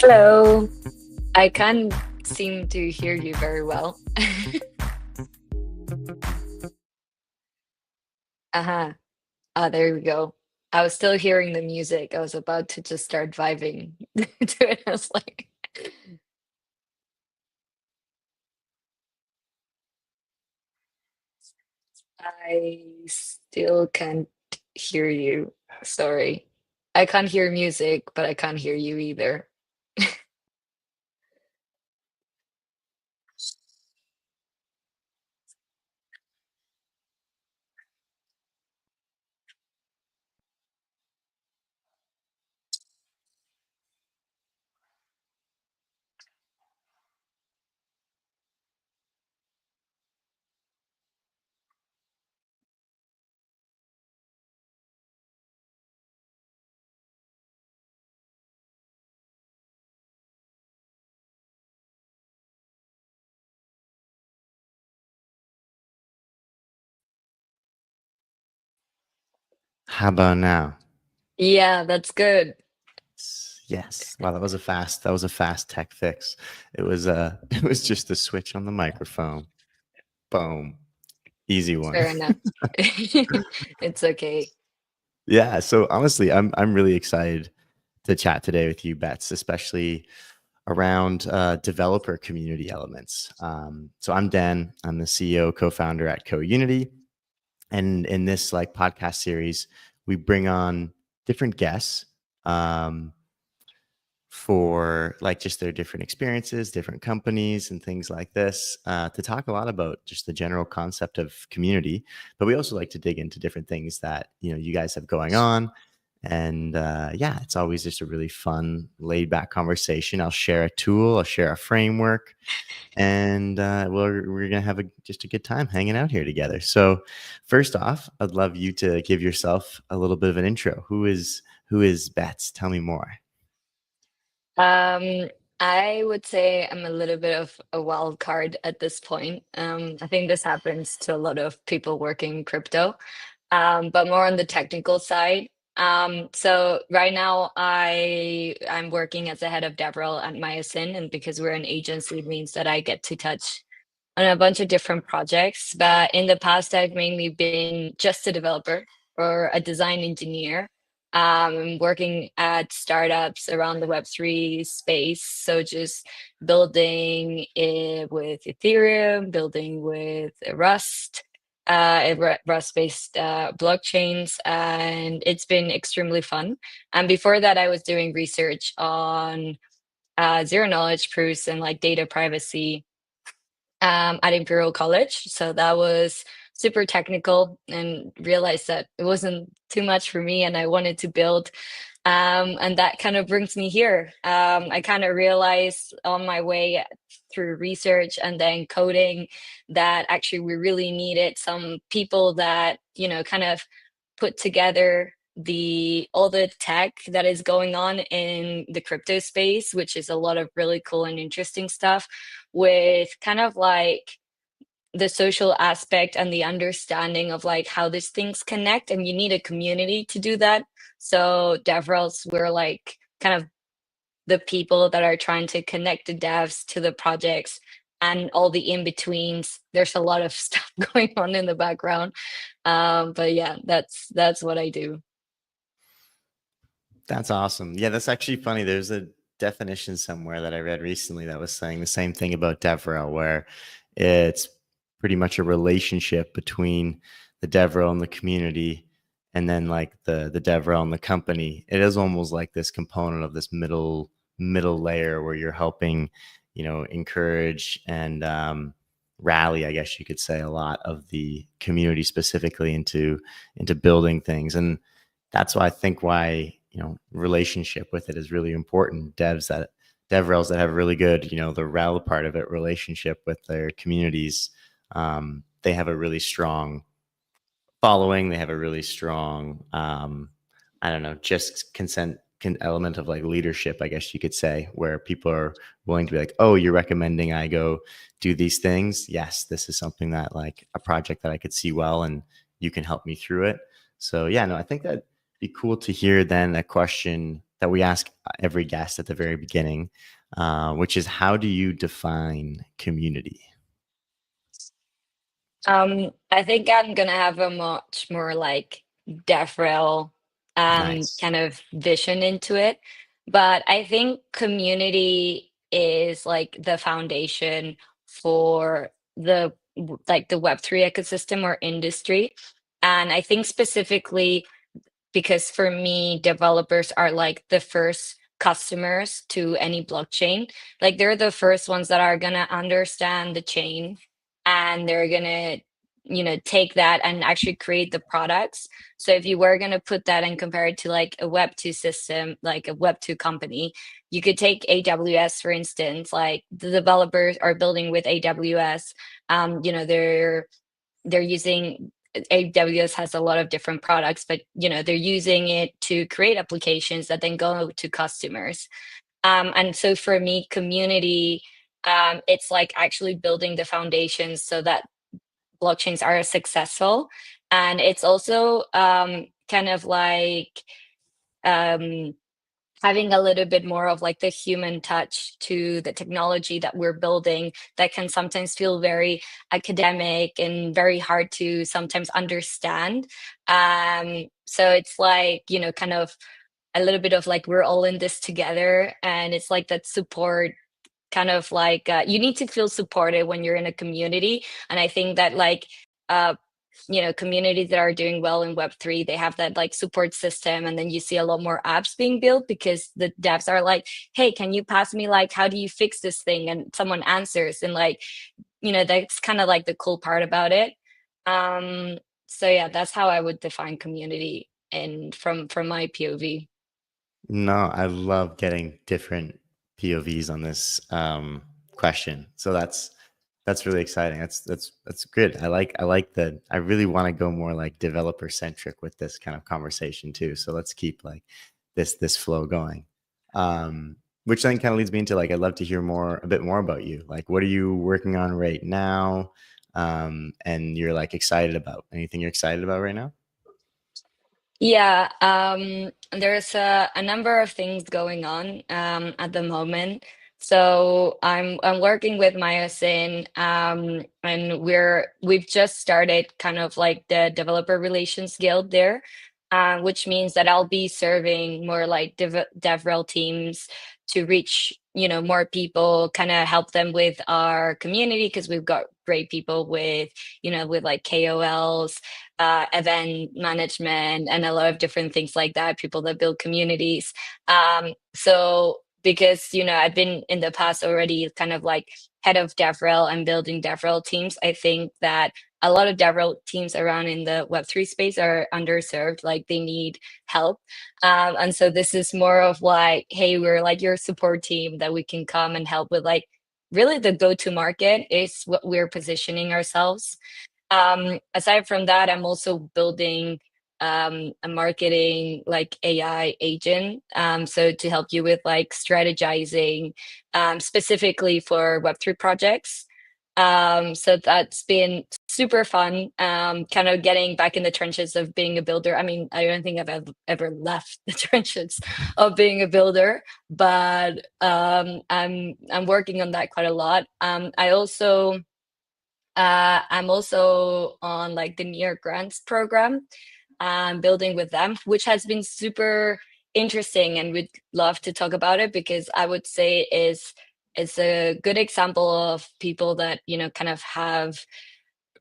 Hello. I can't seem to hear you very well. Uh-huh. Ah, there we go. I was still hearing the music. I was about to just start vibing to it. I was like, I still can't hear you. Sorry. I can't hear music, but I can't hear you either. How about now? Yeah, that's good. Yes. Wow, that was a fast tech fix. It was it was just a switch on the microphone. Boom. Easy one. Fair enough. It's okay. Yeah, so honestly, I'm really excited to chat today with you, Bets, especially around developer community elements. So I'm Dan. I'm the CEO, co-founder at CoUnity, and in this like podcast series, we bring on different guests. Um, for like just their different experiences, different companies, and things like this to talk a lot about just the general concept of community. But we also like to dig into different things that you guys have going on. And yeah, it's always just a really fun, laid back conversation. I'll share a tool, I'll share a framework, and we're gonna have just a good time hanging out here together. So, first off, I'd love you to give yourself a little bit of an intro. Who is Bets? Tell me more. Um, I would say I'm a little bit of a wild card at this point. I think this happens to a lot of people working crypto, but more on the technical side. So right now I'm working as a head of DevRel at Myosin, and because we're an agency, it means that I get to touch on a bunch of different projects. But in the past, I've mainly been just a developer or a design engineer, working at startups around the Web3 space. So just building it with Ethereum, building with Rust. Rust-based blockchains, and it's been extremely fun. And before that, I was doing research on zero knowledge proofs and like data privacy at Imperial College. So that was super technical and realized that it wasn't too much for me and I wanted to build. And that kind of brings me here. I kind of realized on my way through research and then coding that actually we really needed some people that, kind of put together the all the tech that is going on in the crypto space, which is a lot of really cool and interesting stuff, with kind of like the social aspect and the understanding of like how these things connect, and you need a community to do that. So DevRels, we're like kind of the people that are trying to connect the devs to the projects and all the in-betweens. There's a lot of stuff going on in the background. But yeah, that's what I do. That's awesome. Yeah, that's actually funny. There's a definition somewhere that I read recently that was saying the same thing about DevRel, where it's pretty much a relationship between the DevRel and the community, and then like the DevRel and the company. It is almost like this component of this middle layer where you're helping, encourage and rally, I guess you could say, a lot of the community specifically into building things. And that's why I think why relationship with it is really important. DevRels that have really good, the rel part of it, relationship with their communities, they have a really strong following. They have a really strong, I don't know, just element of like leadership, I guess you could say, where people are willing to be like, oh, you're recommending I go do these things. Yes, this is something that like a project that I could see well, and you can help me through it. So yeah, no, I think that'd be cool to hear then a question that we ask every guest at the very beginning, which is, how do you define community? I think I'm gonna have a much more like DevRel Nice. kind of vision into it. But I think community is like the foundation for like the Web3 ecosystem or industry. And I think specifically because for me, developers are like the first customers to any blockchain. Like they're the first ones that are gonna understand the chain and they're gonna, take that and actually create the products. So if you were gonna put that and compare it to like a Web2 system, like a Web2 company, you could take AWS for instance, like the developers are building with AWS. They're using AWS has a lot of different products, but they're using it to create applications that then go to customers. And so for me, community, it's like actually building the foundations so that blockchains are successful. And it's also kind of like um, having a little bit more of like the human touch to the technology that we're building that can sometimes feel very academic and very hard to sometimes understand. So it's like, kind of a little bit of like we're all in this together, and it's like that support kind of like you need to feel supported when you're in a community. And I think that like uh communities that are doing well in Web3, they have that like support system, and then you see a lot more apps being built because the devs are like, hey, can you pass me like how do you fix this thing, and someone answers, and like that's kind of like the cool part about it. So yeah, that's how I would define community and from my POV. No, I love getting different POVs on this question. So that's really exciting. That's good. I like that. I really want to go more like developer centric with this kind of conversation too. So let's keep like this flow going. Which then kind of leads me into like, I'd love to hear a bit more about you. Like, what are you working on right now? And you're like excited about anything you're excited about right now? Yeah, there's a number of things going on at the moment. So I'm working with Myosin, and we've just started kind of like the developer relations guild there, which means that I'll be serving more like DevRel teams to reach more people, kind of help them with our community because we've got great people with with like KOLs, event management, and a lot of different things like that, people that build communities. So because I've been in the past already kind of like head of DevRel and building DevRel teams, I think that a lot of DevRel teams around in the Web3 space are underserved, like they need help. And so this is more of like, hey, we're like your support team that we can come and help with like really the go-to market is what we're positioning ourselves. Aside from that, I'm also building a marketing like AI agent. So to help you with like strategizing specifically for Web3 projects. So that's been super fun. Kind of getting back in the trenches of being a builder. I mean, I don't think I've ever left the trenches of being a builder, but I'm working on that quite a lot. I'm also on like the New York Grants program, building with them, which has been super interesting, and we'd love to talk about it because I would say is it's a good example of people that kind of have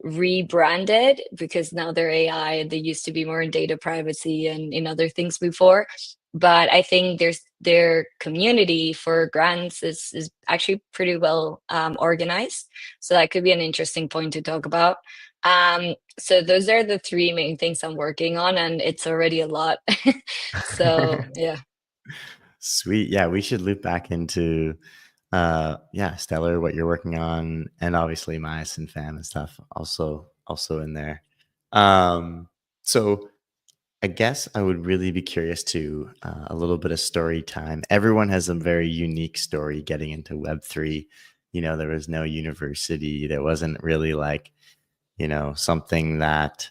rebranded because now they're AI. They used to be more in data privacy and in other things before. But I think their community for grants is actually pretty well organized. So that could be an interesting point to talk about. So those are the three main things I'm working on, and it's already a lot. So yeah. Sweet. Yeah, we should loop back into yeah, Stellar, what you're working on, and obviously Myosin fan and stuff also in there. So I guess I would really be curious to a little bit of story time. Everyone has a very unique story getting into Web3. There was no university. There wasn't really like, something that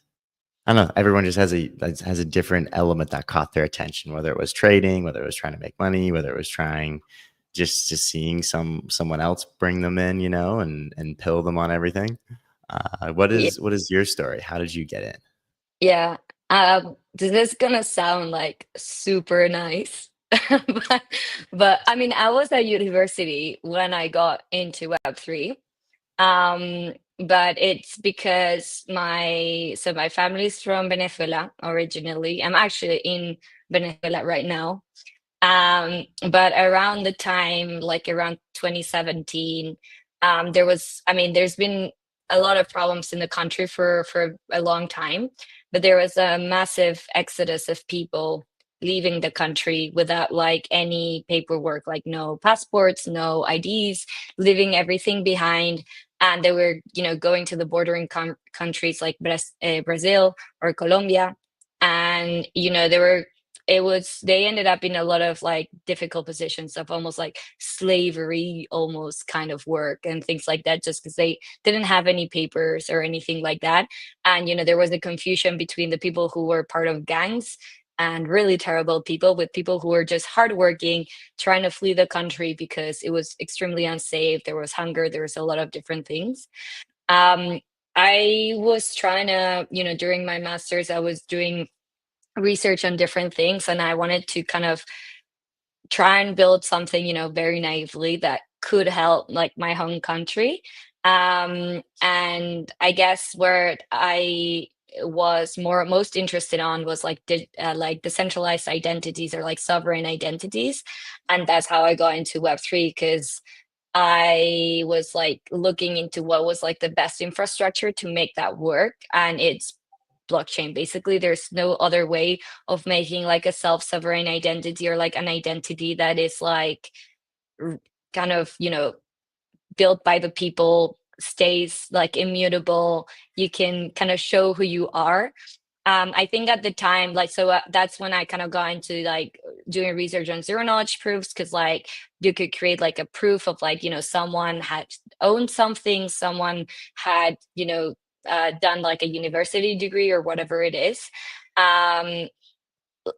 I don't know. Everyone just has a different element that caught their attention, whether it was trading, whether it was trying to make money, whether it was trying just seeing someone else bring them in, and pill them on everything. Yeah, What is your story? How did you get in? yeah. This is gonna sound like super nice, but, but I mean, I was at university when I got into Web3. But it's because my family's from Venezuela originally. I'm actually in Venezuela right now. But around the time, like around 2017, I mean, there's been a lot of problems in the country for a long time, but there was a massive exodus of people leaving the country without like any paperwork, like no passports, no IDs, leaving everything behind. And they were, going to the bordering countries like Brazil or Colombia. And, they ended up in a lot of like difficult positions of almost like slavery almost kind of work and things like that, just because they didn't have any papers or anything like that. And there was a confusion between the people who were part of gangs and really terrible people with people who were just hardworking, trying to flee the country because it was extremely unsafe. There was hunger, there was a lot of different things. um I was trying to, during my master's, I was doing research on different things, and I wanted to kind of try and build something, very naively that could help like my home country. And I guess where I was most interested on was like decentralized identities or like sovereign identities. And that's how I got into Web3, because I was like looking into what was like the best infrastructure to make that work. And it's blockchain. Basically, there's no other way of making like a self-sovereign identity or like an identity that is like r- kind of, built by the people, stays like immutable. You can kind of show who you are. I think at the time, like, that's when I kind of got into like doing research on zero knowledge proofs, because like you could create like a proof of like, someone had owned something, someone had, done like a university degree or whatever it is. Um,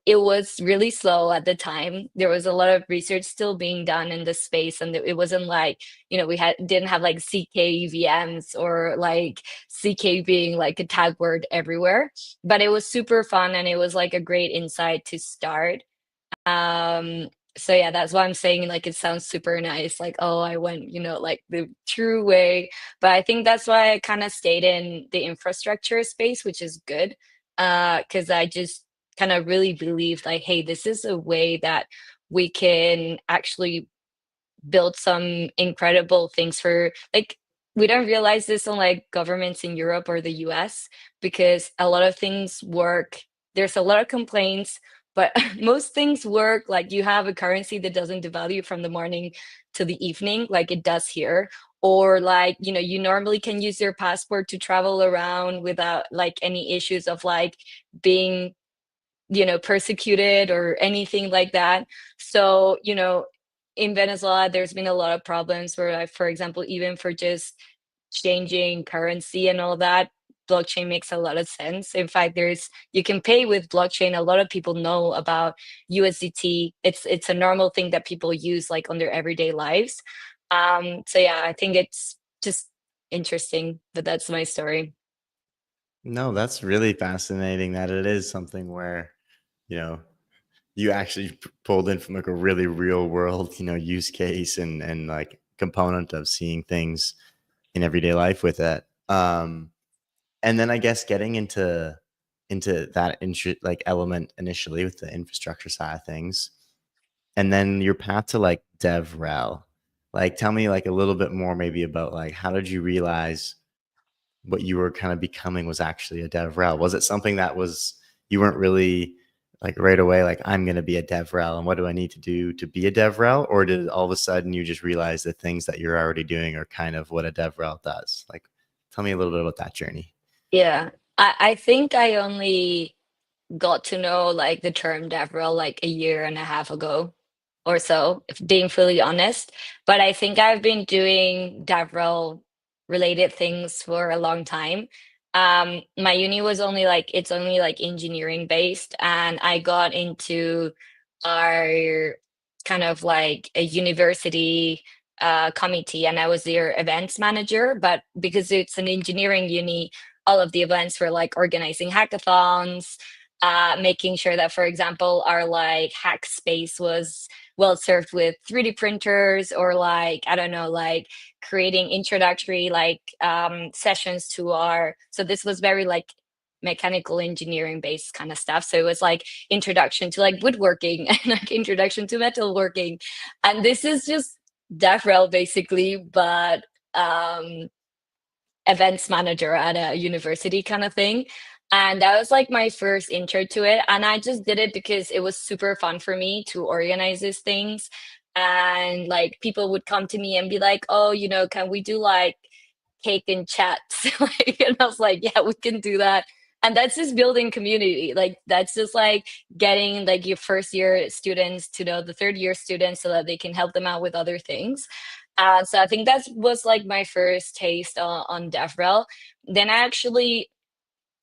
it was really slow at the time. There was a lot of research still being done in this space, and it wasn't like, we didn't have like CK or like CK being like a tag word everywhere. But it was super fun, and it was like a great insight to start. Um, so yeah, that's why I'm saying like it sounds super nice. Like, oh, I went, like the true way. But I think that's why I kind of stayed in the infrastructure space, which is good. Because I just kind of really believed like, hey, this is a way that we can actually build some incredible things for like, we don't realize this on like governments in Europe or the US, because a lot of things work. There's a lot of complaints, but most things work. Like you have a currency that doesn't devalue from the morning to the evening like it does here. Or like, you normally can use your passport to travel around without like any issues of like being, persecuted or anything like that. So, in Venezuela, there's been a lot of problems where, like, for example, even for just changing currency and all that, blockchain makes a lot of sense. In fact, you can pay with blockchain. A lot of people know about USDT. It's a normal thing that people use like on their everyday lives. So yeah, I think it's just interesting, but that's my story. No, that's really fascinating that it is something where, you know, you actually pulled in from like a really real world, use case and like component of seeing things in everyday life with it. And then I guess getting into that like element initially with the infrastructure side of things, and then your path to like DevRel. Like, tell me like a little bit more maybe about like how did you realize what you were kind of becoming was actually a DevRel? Was it something that was you weren't really like right away like I'm going to be a DevRel and what do I need to do to be a DevRel, or did all of a sudden you just realize the things that you're already doing are kind of what a DevRel does? Like, tell me a little bit about that journey. Yeah. I think I only got to know like the term DevRel like a year and a half ago or so, if being fully honest. But I think I've been doing DevRel related things for a long time. My uni was only like it's only like engineering based, and I got into our kind of like a university committee, and I was their events manager. But because it's an engineering uni, all of the events were like organizing hackathons, making sure that, for example, our like hack space was well served with 3D printers, or like I don't know, like creating introductory like sessions to our. So this was very like mechanical engineering based kind of stuff. So it was like introduction to like woodworking and like introduction to metalworking, and this is just DevRel basically, but events manager at a university kind of thing. And that was like my first intro to it. And I just did it because it was super fun for me to organize these things. And like people would come to me and be like, oh, can we do like cake and chats? Like, and I was like, yeah, we can do that. And that's just building community. Like that's just like getting like your first year students to know the third year students so that they can help them out with other things. So I think that was like my first taste on DevRel. Then I actually,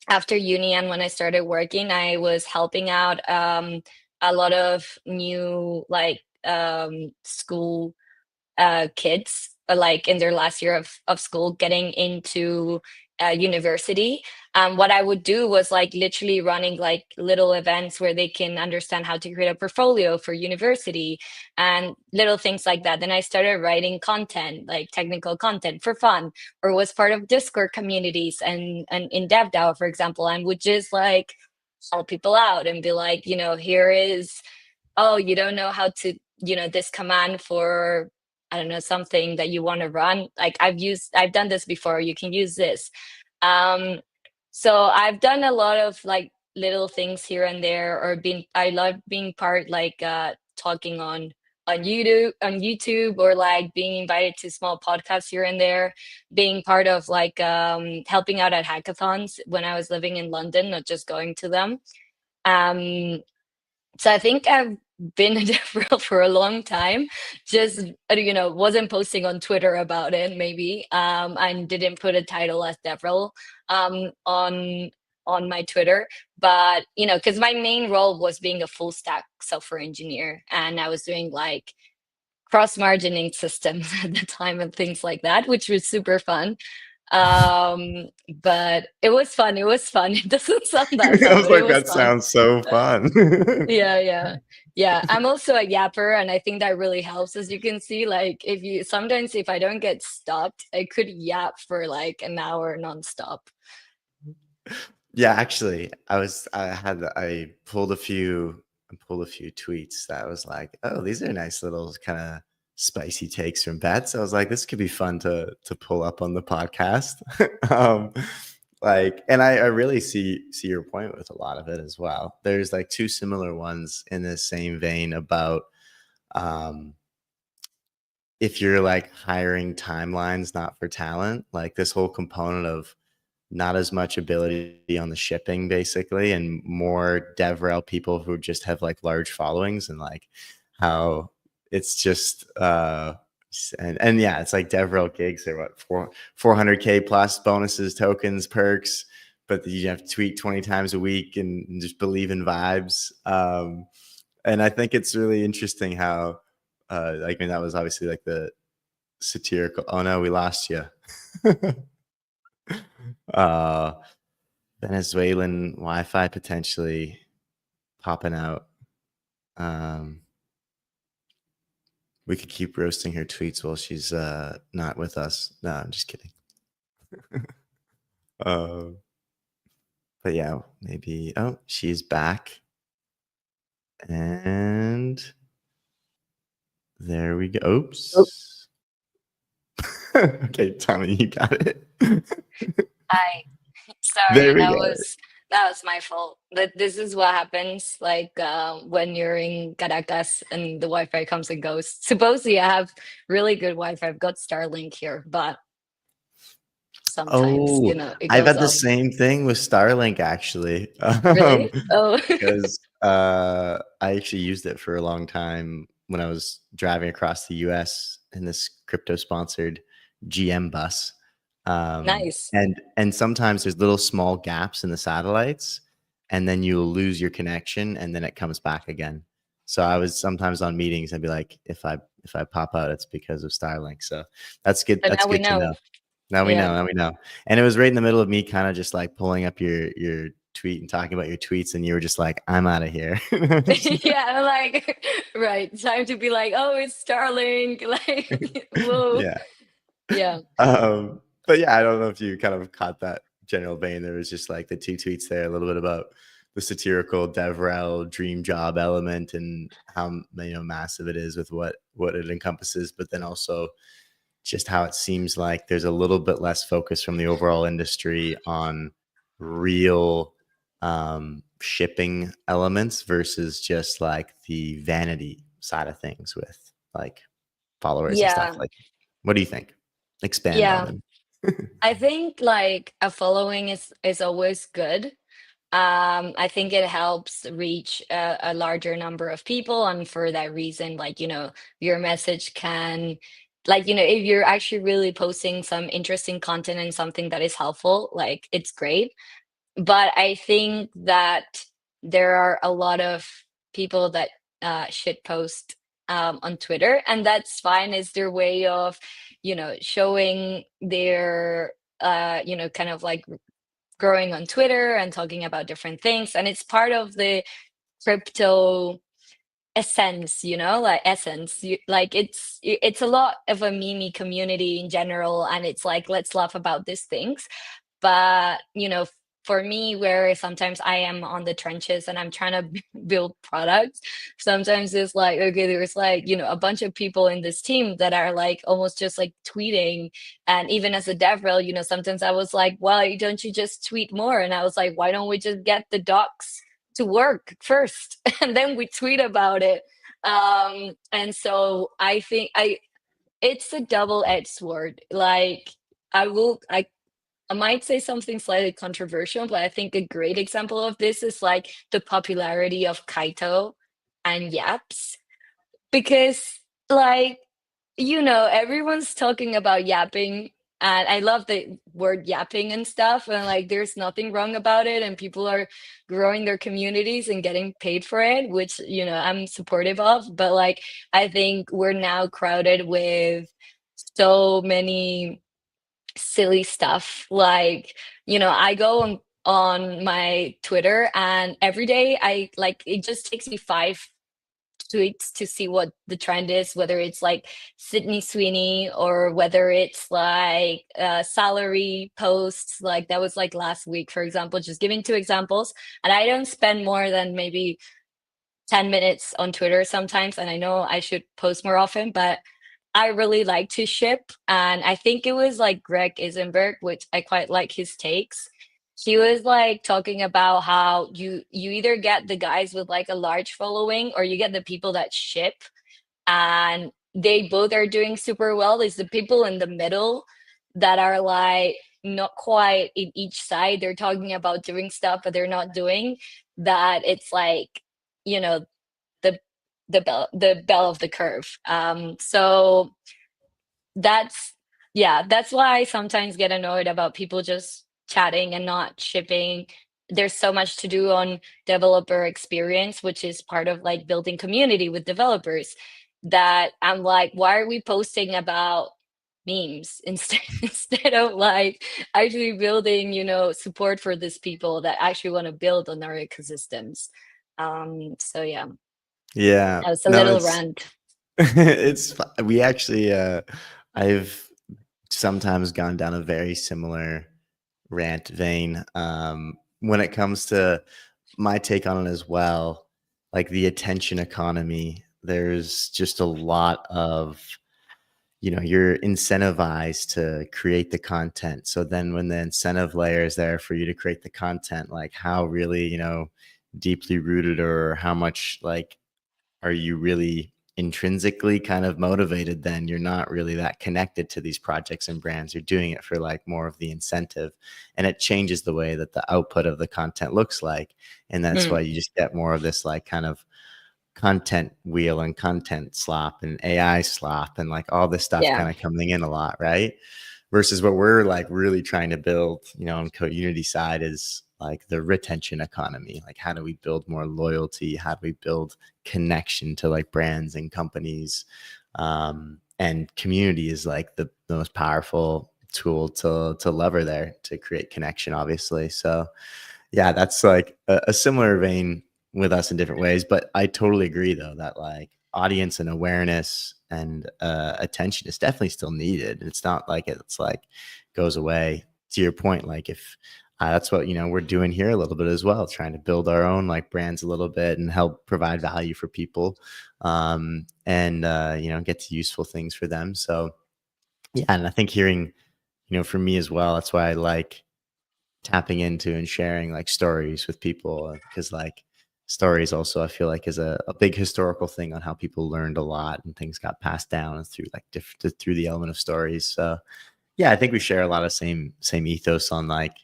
after uni and when I started working, I was helping out a lot of new like school kids like in their last year of school getting into university. What I would do was like literally running like little events where they can understand how to create a portfolio for university and little things like that. Then I started writing content, like technical content for fun, or was part of Discord communities and in DevDAO, for example, and would just like help people out and be like, here is, oh, you don't know how to, this command for, I don't know, something that you want to run. Like I've done this before. You can use this. Um, so I've done a lot of like little things here and there, or I love being part, like talking on YouTube, or like being invited to small podcasts here and there, being part of like helping out at hackathons when I was living in London, not just going to them. Um, so I think I've been a DevRel for a long time. Just wasn't posting on Twitter about it, maybe, and didn't put a title as DevRel on my Twitter. But because my main role was being a full stack software engineer, and I was doing like cross margining systems at the time and things like that, which was super fun. But it was fun. It doesn't sound that I fun, was but it like, was that fun. sounds so fun. Yeah, yeah. Yeah, I'm also a yapper, and I think that really helps. As you can see, like if I don't get stopped, I could yap for like an hour nonstop. Yeah, actually, I pulled a few tweets that was like, oh, these are nice little kind of spicy takes from bets. I was like, this could be fun to pull up on the podcast. um, and I really see your point with a lot of it as well. There's like two similar ones in the same vein about um if you're like hiring timelines not for talent, like this whole component of not as much ability on the shipping basically, and more DevRel people who just have like large followings, and like how it's just and yeah, it's like DevRel gigs are what 400K plus bonuses, tokens, perks, but you have to tweet 20 times a week and just believe in vibes. And I think it's really interesting how like, I mean, that was obviously like the satirical, oh no, we lost you. uh Venezuelan Wi-Fi potentially popping out. Um, we could keep roasting her tweets while she's not with us. No, I'm just kidding. uh, but yeah, maybe. Oh, she's back, and there we go. Oh, Oops. Okay, Tommy, you got it. I There sorry, we that go. was my fault. But this is what happens like when you're in Caracas and the Wi-Fi comes and goes. Supposedly I have really good Wi-Fi. I've got Starlink here, but sometimes, Oh, it I've goes had the off. same thing with Starlink actually. Really? Oh. Because I actually used it for a long time when I was driving across the US in this crypto sponsored GM bus. um, Nice. and sometimes there's little small gaps in the satellites, and then you'll lose your connection, and then it comes back again. So I was sometimes on meetings, I'd be like, if I pop out, it's because of Starlink. So that's good. So That's now we good to know. know. Now we Yeah. know. Now we know. And it was right in the middle of me kind of just like pulling up your tweet and talking about your tweets, and you were just like, I'm out of here. Yeah, I'm like, right. Time to be like, oh, it's Starlink. Like, whoa. Yeah. Yeah. But yeah, I don't know if you kind of caught that general vein. There was just like the two tweets there, a little bit about the satirical DevRel dream job element and how massive it is with what it encompasses, but then also just how it seems like there's a little bit less focus from the overall industry on real shipping elements versus just like the vanity side of things with like followers and stuff. Yeah. Like, what do you think? Expand on Yeah. them. I think like a following is always good. I think it helps reach a larger number of people, and for that reason, like, your message can, like, if you're actually really posting some interesting content and something that is helpful, like, it's great. But I think that there are a lot of people that shit post on Twitter, and that's fine. It's their way of, showing their, kind of like growing on Twitter and talking about different things. And it's part of the crypto essence, like essence. Like it's a lot of a meme community in general, and it's like, let's laugh about these things. But for me, where sometimes I am on the trenches and I'm trying to build products, sometimes it's like, okay, there's like, a bunch of people in this team that are like almost just like tweeting. And even as a devrel, sometimes I was like, why don't you just tweet more? And I was like, why don't we just get the docs to work first and then we tweet about it? And so I think it's a double-edged sword. Like, I might say something slightly controversial, but I think a great example of this is like the popularity of Kaito and Yaps. Because, like, everyone's talking about yapping, and I love the word yapping and stuff, and like there's nothing wrong about it, and people are growing their communities and getting paid for it, which, I'm supportive of. But like, I think we're now crowded with so many silly stuff. Like, I go on my Twitter, and every day I like, it just takes me 5 tweets to see what the trend is, whether it's like Sydney Sweeney or whether it's like salary posts. Like, that was like last week, for example, just giving 2 examples. And I don't spend more than maybe 10 minutes on Twitter sometimes, and I know I should post more often, but I really like to ship. And I think it was like Greg Isenberg, which I quite like his takes. He was like talking about how you either get the guys with like a large following, or you get the people that ship, and they both are doing super well. It's the people in the middle that are like not quite in each side. They're talking about doing stuff, but they're not doing that. It's like, you know, the the bell of the curve. So that's yeah, that's why I sometimes get annoyed about people just chatting and not shipping. There's so much to do on developer experience, which is part of like building community with developers, that I'm like, why are we posting about memes instead instead of like actually building, support for these people that actually want to build on our ecosystems. So yeah, Yeah. that was a No, little it's rant. we actually I've sometimes gone down a very similar rant vein when it comes to my take on it as well, like the attention economy. There's just a lot of, you're incentivized to create the content. So then when the incentive layer is there for you to create the content, like how really, deeply rooted or how much like are you really intrinsically kind of motivated, then you're not really that connected to these projects and brands. You're doing it for like more of the incentive, and it changes the way that the output of the content looks like. And that's why Mm, you just get more of this like kind of content wheel and content slop and AI slop and like all this stuff yeah. kind of coming in a lot, right? versus what we're like really trying to build, on Code Unity side is like the retention economy. Like, how do we build more loyalty? How do we build connection to like brands and companies? And community is like the most powerful tool to lever there to create connection, obviously. So yeah, that's like a similar vein with us in different ways. But I totally agree, though, that like audience and awareness and attention is definitely still needed. It's not like it's like goes away. To your point, like if that's what we're doing here a little bit as well, trying to build our own like brands a little bit and help provide value for people, and get to useful things for them. So yeah, and I think hearing, for me as well, that's why I like tapping into and sharing like stories with people, because like stories also I feel like is a big historical thing on how people learned a lot and things got passed down through like through the element of stories. So yeah, I think we share a lot of same ethos on like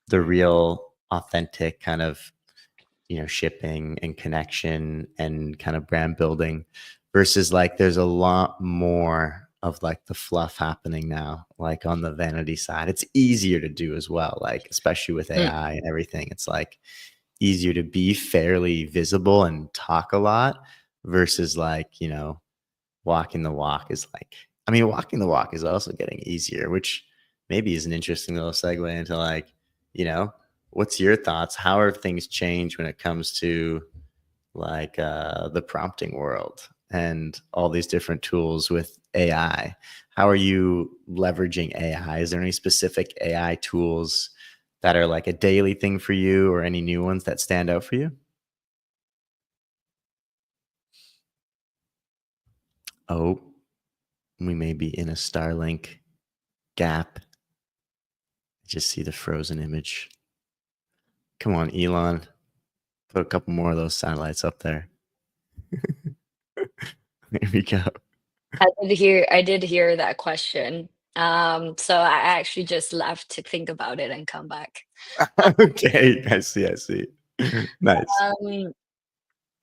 the real authentic kind of shipping and connection and kind of brand building, versus like there's a lot more of like the fluff happening now, like on the vanity side. It's easier to do as well, like especially with Mm. AI and everything. It's like easier to be fairly visible and talk a lot versus like, walking the walk is like, I mean, walking the walk is also getting easier, which maybe is an interesting little segue into like, you know, what's your thoughts? How have things changed when it comes to like the prompting world and all these different tools with AI? How are you leveraging AI? Is there any specific AI tools that are like a daily thing for you, or any new ones that stand out for you? Oh, we may be in a Starlink gap. Just see the frozen image. Come on, Elon. Put a couple more of those satellites up there. There we go. I did hear that question. So I actually just left to think about it and come back. Okay, I see, I see. Nice. Um,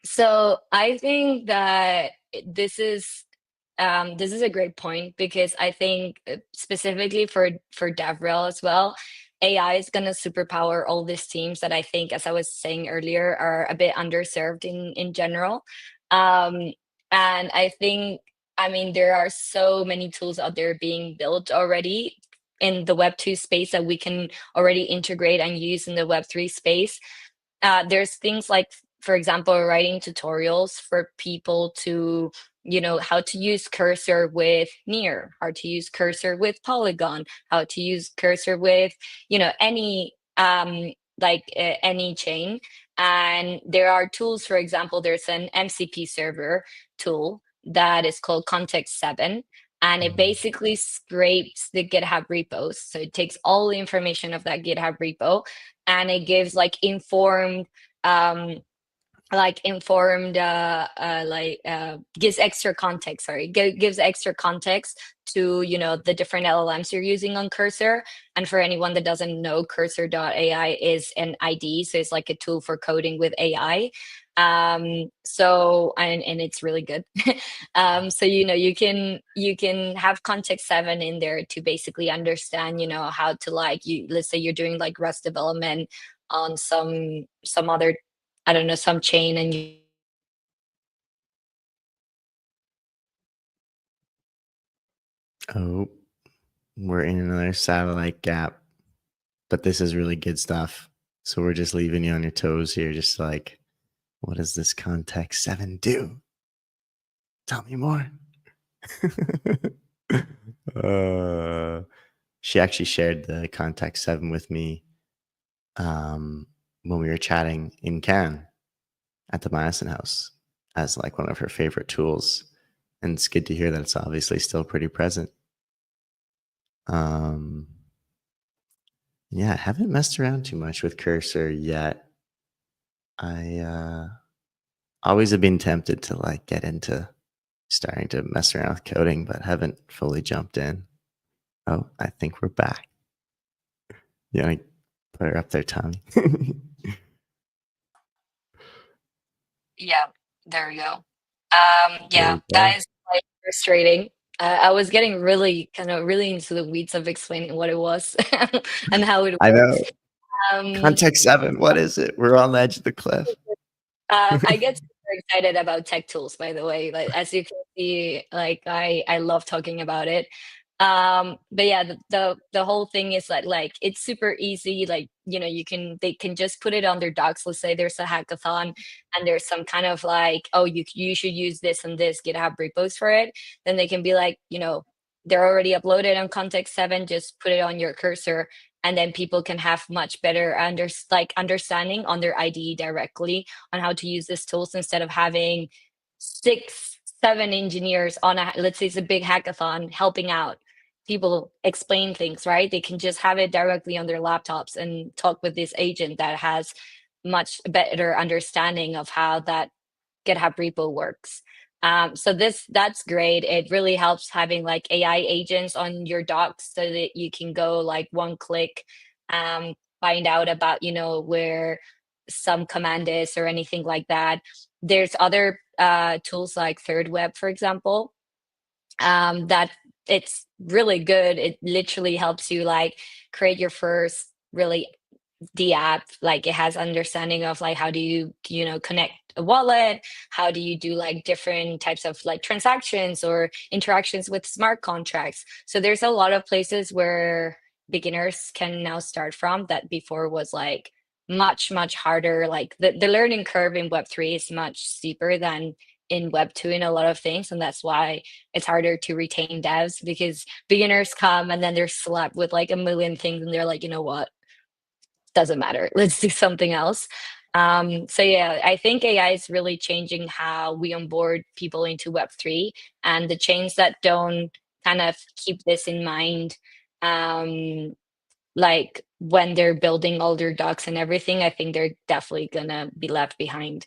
so I think that this is a great point, because I think specifically for DevRel as well, AI is going to superpower all these teams that I think, as I was saying earlier, are a bit underserved in general. Um, and I think, I mean, there are so many tools out there being built already in the Web 2 space that we can already integrate and use in the Web 3 space. There's things like, for example, writing tutorials for people to, how to use cursor with Near, how to use cursor with Polygon, how to use cursor with, any any chain. And there are tools, for example, there's an MCP server tool that is called Context 7, and it Mhm. basically scrapes the GitHub repos. So it takes all the information of that GitHub repo, and it gives um informed gives extra context, sorry, gives extra context to the different LLMs you're using on Cursor. And for anyone that doesn't know, Cursor.ai is an IDE, so it's like a tool for coding with AI. So and it's really good. So you can have Context 7 in there to basically understand how to, like, let's say you're doing like Rust development on some other, I don't know, some chain, and you Oh, we're in another satellite gap, but this is really good stuff. So we're just leaving you on your toes here, just like, what does this Context 7 do? Tell me more. uh, she actually shared the Context 7 with me, um, when we were chatting in Cannes at the Myosin House, as like one of her favorite tools. And it's good to hear that it's obviously still pretty present. Um, yeah, I haven't messed around too much with Cursor yet. I always have been tempted to like get into starting to mess around with coding, but haven't fully jumped in. Oh, I think we're back. You want to put her up there, Tommy? yeah, there we go. There Yeah, we that go. is like frustrating. I was getting really kind of really into the weeds of explaining what it was and how it I works. know. Um, Context 7, what is it? We're on the edge of the cliff. I get super excited about tech tools, by the way. Like as you can see, like I love talking about it. But yeah, the whole thing is that like it's super easy. Like you can they can just put it on their docs. Let's say there's a hackathon and there's some kind of like, oh, you should use this and this GitHub repos for it. Then they can be like, they're already uploaded on Context 7. Just put it on your cursor, and then people can have much better understanding on their IDE directly on how to use these tools instead of having 6 7 engineers on a, let's say it's a big hackathon, helping out people explain things, right? They can just have it directly on their laptops and talk with this agent that has much better understanding of how that GitHub repo works. So that's great. It really helps having like AI agents on your docs so that you can go like one click, find out about where some command is or anything like that. There's other tools like ThirdWeb, for example, that it's really good. It literally helps you like create your first really the app. Like it has understanding of like how do you connect a wallet, how do you do like different types of like transactions or interactions with smart contracts. So there's a lot of places where beginners can now start from that before was like much harder. Like the learning curve in web3 is much steeper than in web2 in a lot of things, and that's why it's harder to retain devs, because beginners come and then they're slapped with like a million things and they're like, you know what, doesn't matter. Let's do something else. So yeah, I think AI is really changing how we onboard people into Web3, and the chains that don't kind of keep this in mind, um, like when they're building all their docs and everything, I think they're definitely gonna be left behind.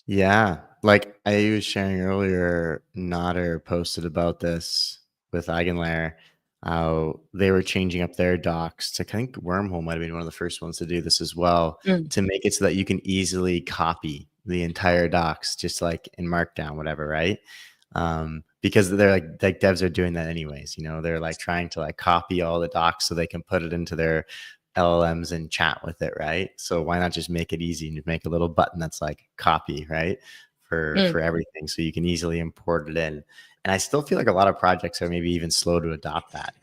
Yeah, like I was sharing earlier, Nodder posted about this with Eigenlayer, how they were changing up their docs to, I think Wormhole might have been one of the first ones to do this as well, Mm. to make it so that you can easily copy the entire docs, just like in Markdown, whatever, right? Because they're like devs are doing that anyways, they're like trying to like copy all the docs so they can put it into their LLMs and chat with it, right? So why not just make it easy and make a little button that's like copy, right? For Mm. for everything, so you can easily import it in. And I still feel like a lot of projects are maybe even slow to adopt that,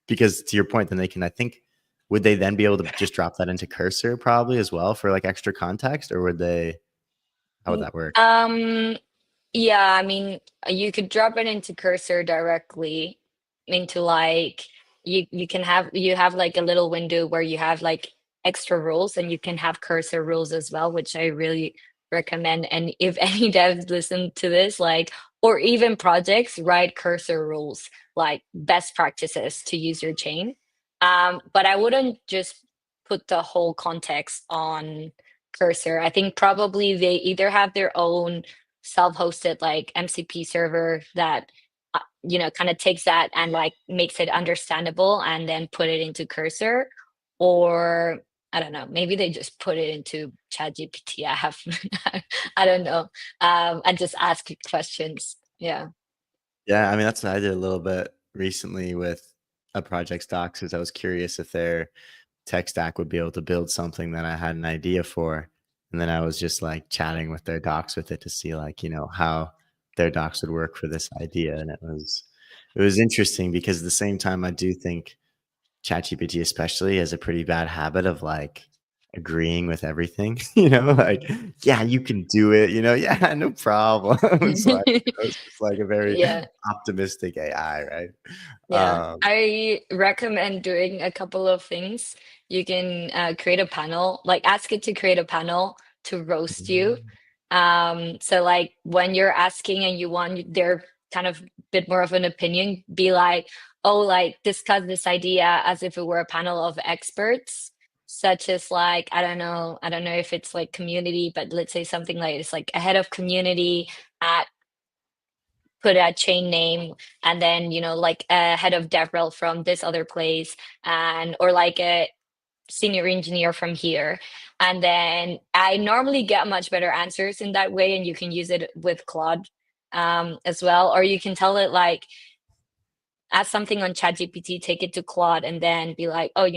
because to your point, then they can, I think, would they then be able to just drop that into Cursor probably as well for like extra context, or would they? How would Mm, that work? Um, yeah, I mean, you could drop it into Cursor directly into like you have like a little window where you have like extra rules, and you can have Cursor rules as well, which I really recommend. And if any devs listen to this, like, or even projects, write Cursor rules, like best practices to use your chain. But I wouldn't just put the whole context on Cursor. I think probably they either have their own self-hosted like MCP server that kind of takes that and like makes it understandable and then put it into Cursor, or I don't know, maybe they just put it into ChatGPT. I have I don't know, and just ask it questions. Yeah. Yeah, I mean, that's what I did a little bit recently with a project's docs, is I was curious if their tech stack would be able to build something that I had an idea for. And then I was just like chatting with their docs with it to see like, how their docs would work for this idea. And it was interesting because at the same time, I do think ChatGPT especially has a pretty bad habit of like agreeing with everything, like, yeah, you can do it, yeah, no problem. It's like, it's just like a very Yeah. optimistic AI, right? Yeah, Um, I recommend doing a couple of things. You can create a panel, like ask it to create a panel to roast you. So like when you're asking and you want their kind of bit more of an opinion, be like, oh, like discuss this idea as if it were a panel of experts, such as like, I don't know if it's like community, but let's say something like it's like a head of community at put a chain name, and then like a head of devrel from this other place, and or like a senior engineer from here. And then I normally get much better answers in that way, and you can use it with Claude. as well. Or you can tell it like, ask something on ChatGPT, take it to Claude, and then be like, oh,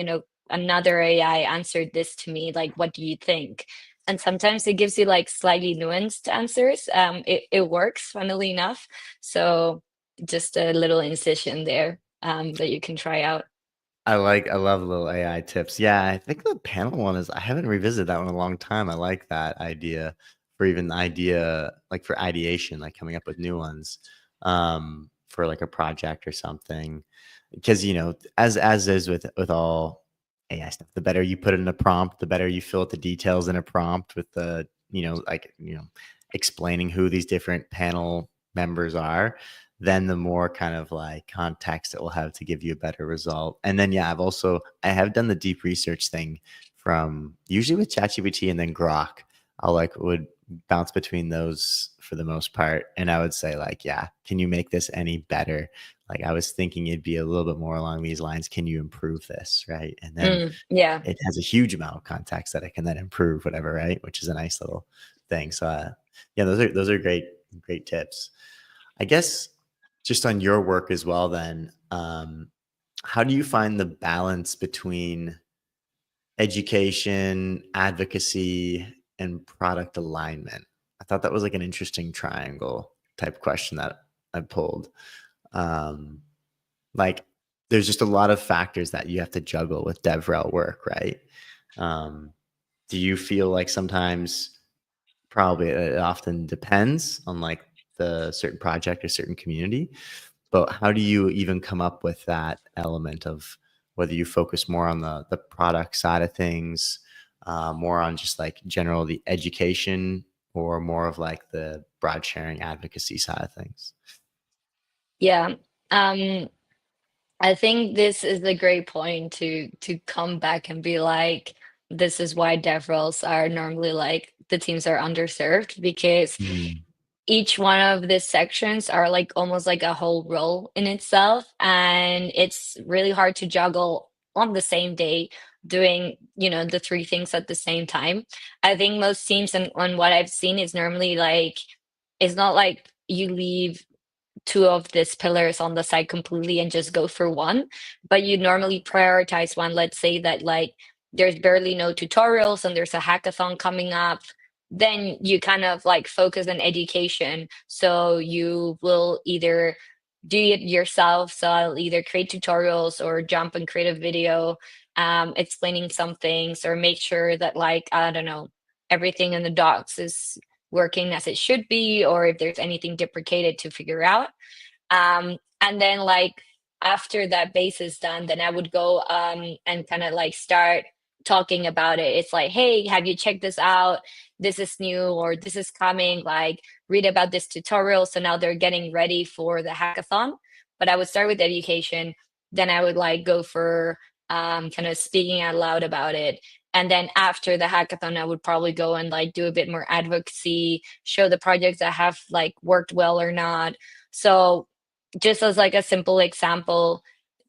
another AI answered this to me. Like, what do you think? And sometimes it gives you like slightly nuanced answers. It works, funnily enough. So just a little incision there that you can try out. I love little AI tips. Yeah, I think the panel one is, I haven't revisited that one in a long time. I like that idea for even the idea, like for ideation, like coming up with new ones for like a project or something. Because as is with all AI stuff, the better you put it in a prompt, the better you fill out the details in a prompt with the, explaining who these different panel members are, then the more kind of like context it will have to give you a better result. And then, yeah, I have done the deep research thing from usually with ChatGPT and then Grok. I'll like would bounce between those for the most part. And I would say like, yeah, can you make this any better? Like I was thinking it'd be a little bit more along these lines. Can you improve this? Right. And then Yeah. it has a huge amount of context that it can then improve whatever, right? Which is a nice little thing. So yeah, those are great tips. I guess just on your work as well, then, how do you find the balance between education, advocacy, and product alignment? I thought that was like an interesting triangle type question that I pulled. Um, like, there's just a lot of factors that you have to juggle with DevRel work, right? Um, do you feel like sometimes, probably it often depends on like the certain project or certain community, but how do you even come up with that element of whether you focus more on the product side of things, more on just like general the education, or more of like the broad sharing advocacy side of things? Yeah. Um, I think this is a great point to come back and be like, this is why dev roles are normally like the teams are underserved, because Mm. each one of the sections are like almost like a whole role in itself, and it's really hard to juggle on the same day doing the three things at the same time. I think most teams, and on what I've seen, is normally like, it's not like you leave two of these pillars on the side completely and just go for one, but you normally prioritize one. Let's say that like there's barely no tutorials and there's a hackathon coming up, then you kind of like focus on education. So you will either do it yourself. So I'll either create tutorials or jump and create a video explaining some things, or make sure that like, I don't know, everything in the docs is working as it should be, or if there's anything deprecated to figure out. And then like after that base is done, then I would go and kind of like start talking about it. It's like, hey, have you checked this out? This is new, or this is coming. Like, read about this tutorial. So now they're getting ready for the hackathon. But I would start with education. Then I would like go for kind of speaking out loud about it. And then after the hackathon, I would probably go and like do a bit more advocacy, show the projects that have like worked well or not. So just as like a simple example,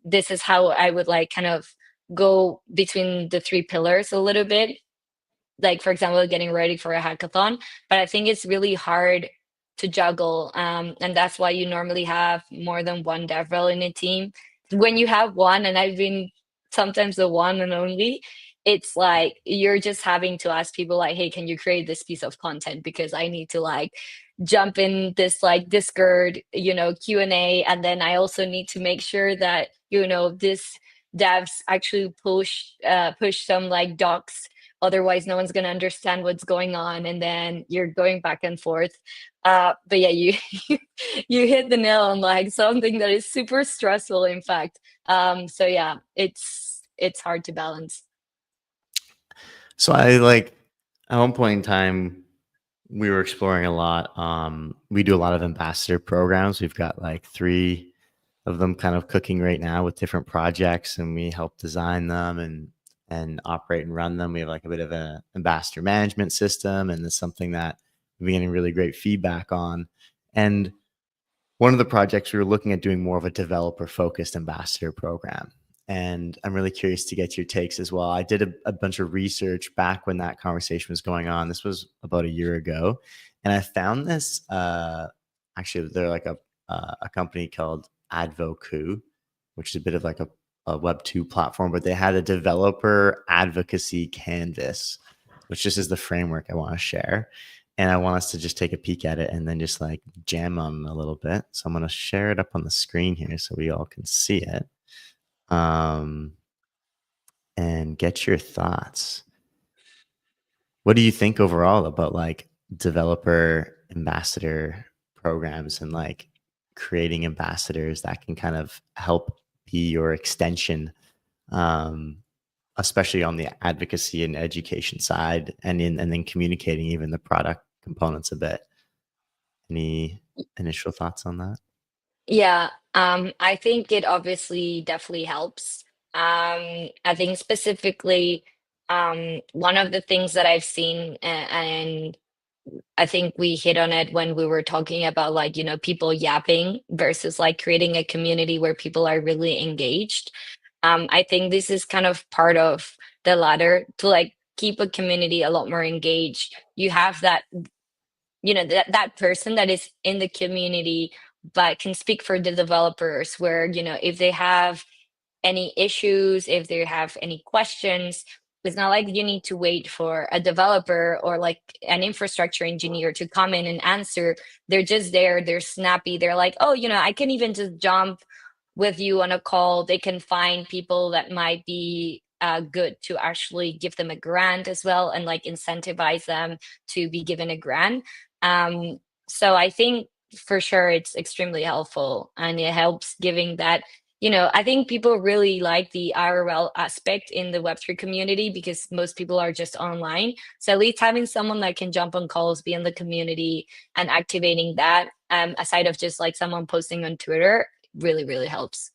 this is how I would like kind of go between the three pillars a little bit. Like, for example, getting ready for a hackathon. But I think it's really hard to juggle. And that's why you normally have more than one dev rel in a team. When you have one, and I've been sometimes the one and only, it's like you're just having to ask people like, hey, can you create this piece of content? Because I need to like jump in this like Discord, Q&A. And then I also need to make sure that, this devs actually push some like docs. Otherwise, no one's going to understand what's going on. And then you're going back and forth. But yeah, you you hit the nail on like something that is super stressful, in fact. So yeah, it's hard to balance. So I like, at one point in time, we were exploring a lot. We do a lot of ambassador programs. We've got like 3 of them kind of cooking right now with different projects, and we help design them and operate and run them. We have like a bit of an ambassador management system, and it's something that we've been getting really great feedback on. And one of the projects, we were looking at doing more of a developer focused ambassador program. And I'm really curious to get your takes as well. I did a bunch of research back when that conversation was going on. This was about a year ago. And I found this actually they're like a company called Advoku, which is a bit of like a Web2 platform, but they had a developer advocacy canvas, which just is the framework I want to share. And I want us to just take a peek at it and then just like jam on it a little bit. So I'm going to share it up on the screen here so we all can see it. And get your thoughts. What do you think overall about like developer ambassador programs and like creating ambassadors that can kind of help be your extension, um, especially on the advocacy and education side, and then communicating even the product components a bit? Any initial thoughts on that? Yeah, I think it obviously definitely helps. I think specifically, one of the things that I've seen, and I think we hit on it when we were talking about like, people yapping versus like creating a community where people are really engaged. I think this is kind of part of the latter to like keep a community a lot more engaged. You have that, that person that is in the community but can speak for the developers where, if they have any issues, if they have any questions, it's not like you need to wait for a developer or like an infrastructure engineer to come in and answer. They're just there, they're snappy, they're like, oh, I can even just jump with you on a call. They can find people that might be good to actually give them a grant as well and like incentivize them to be given a grant. So I think for sure it's extremely helpful and it helps giving that. I think people really like the IRL aspect in the Web3 community because most people are just online. So at least having someone that can jump on calls, be in the community, and activating that, aside of just like someone posting on Twitter, really, really helps.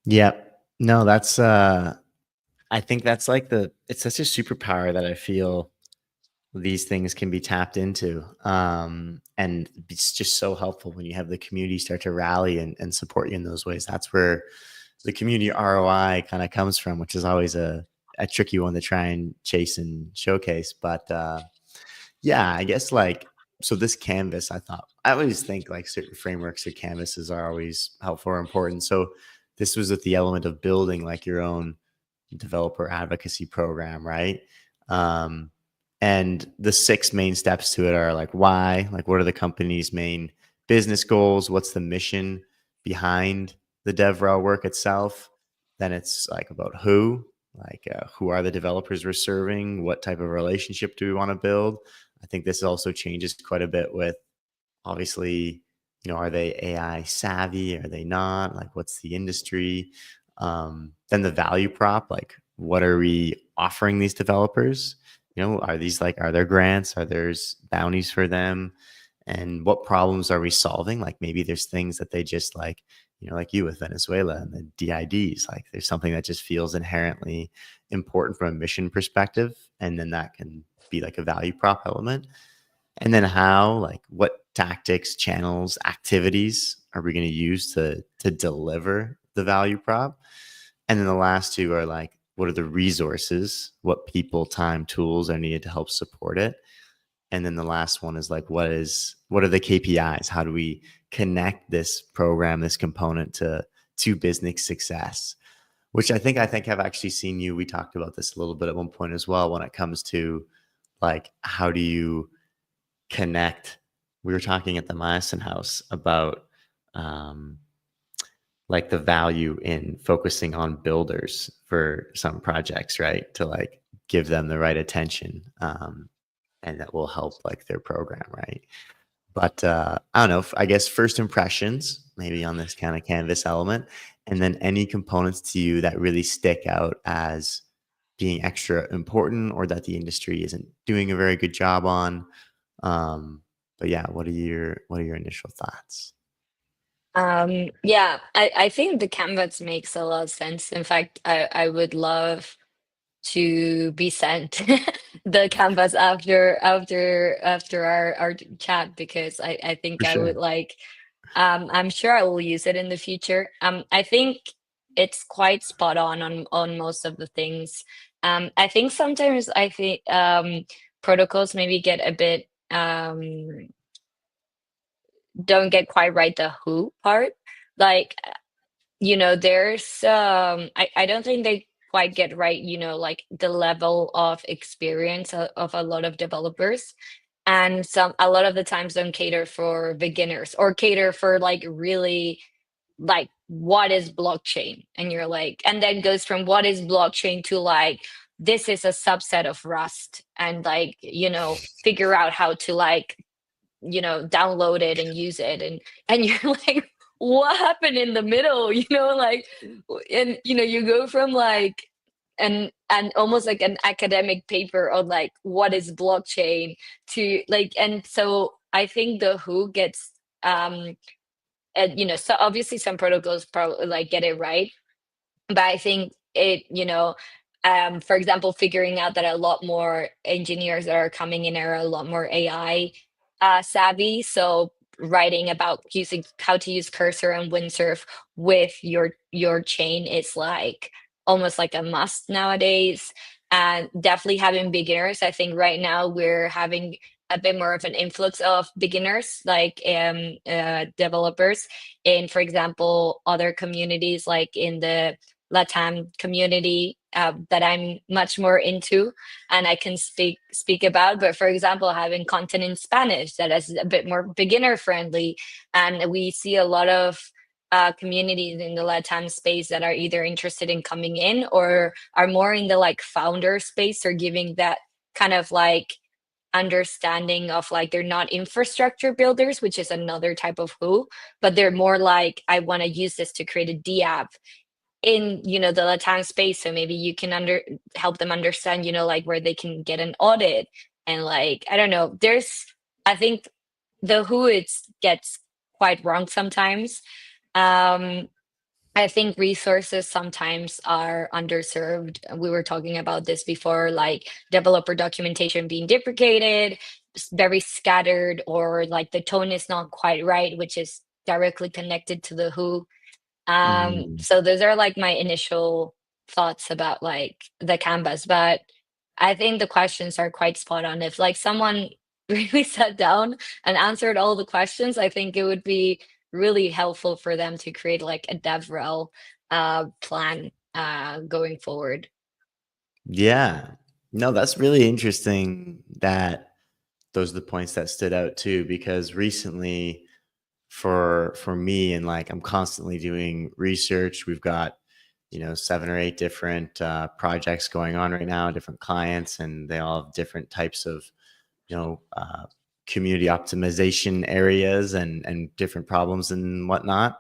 Yeah. No, that's I think that's like it's such a superpower that I feel these things can be tapped into. And it's just so helpful when you have the community start to rally and support you in those ways. That's where the community ROI kind of comes from, which is always a tricky one to try and chase and showcase. But yeah, I guess like, so this canvas, I always think like certain frameworks or canvases are always helpful or important. So this was with the element of building like your own developer advocacy program, right? Um, and the six main steps to it are like why, like what are the company's main business goals? What's the mission behind the DevRel work itself? Then it's like about who are the developers we're serving? What type of relationship do we want to build? I think this also changes quite a bit with obviously, are they AI savvy? Are they not? Like, what's the industry? Then the value prop, like, what are we offering these developers? Are there grants? Are there bounties for them? And what problems are we solving? Like, maybe there's things that they just like you with Venezuela and the DIDs. Like, there's something that just feels inherently important from a mission perspective. And then that can be like a value prop element. And then like what tactics, channels, activities are we going to use to deliver the value prop? And then the last two are like, what are the resources, what people, time, tools are needed to help support it? And then the last one is like, what are the KPIs? How do we connect this program, this component to business success? Which I think I've actually seen we talked about this a little bit at one point as well when it comes to like, how do you connect? We were talking at the Myosin House about like the value in focusing on builders for some projects, right? To like give them the right attention, and that will help like their program, right? But I don't know. I guess first impressions, maybe on this kind of canvas element, and then any components to you that really stick out as being extra important or that the industry isn't doing a very good job on. But yeah, what are your initial thoughts? Yeah, I think the canvas makes a lot of sense. In fact, I would love to be sent the canvas after our chat because I think For I would sure. like. I'm sure I will use it in the future. I think it's quite spot on most of the things. I think sometimes I think protocols maybe get a bit don't get quite right the who part. Like, there's I don't think they quite get right, like the level of experience of a lot of developers. And a lot of the times don't cater for beginners or cater for like really like what is blockchain, and you're like, and then goes from what is blockchain to like this is a subset of Rust, and like figure out how to like download it and use it, and you're like, what happened in the middle, like, and you go from like and almost like an academic paper on like what is blockchain to like, and so I think the who gets and so obviously some protocols probably like get it right, but I think for example, figuring out that a lot more engineers that are coming in are a lot more AI savvy. So writing about using how to use Cursor and Windsurf with your chain is like almost like a must nowadays. And definitely having beginners. I think right now we're having a bit more of an influx of beginners, like developers in, for example, other communities like in the Latam community that I'm much more into and I can speak about. But for example, having content in Spanish that is a bit more beginner friendly, and we see a lot of communities in the Latam space that are either interested in coming in or are more in the like founder space or giving that kind of like understanding of like they're not infrastructure builders, which is another type of who, but they're more like I want to use this to create a D app in the Latam space, so maybe you can help them understand like where they can get an audit, and like I don't know, I think the who it gets quite wrong sometimes. um I think resources sometimes are underserved. We were talking about this before, like developer documentation being deprecated, very scattered, or like the tone is not quite right, which is directly connected to the who. Mhm. So those are like my initial thoughts about like the canvas, but I think the questions are quite spot on. If like someone really sat down and answered all the questions, I think it would be really helpful for them to create like a DevRel plan going forward. Yeah. No, that's really interesting that those are the points that stood out too, because recently for me and like I'm constantly doing research. We've got, 7 or 8 different projects going on right now, different clients, and they all have different types of, you know, uh, community optimization areas and different problems and whatnot.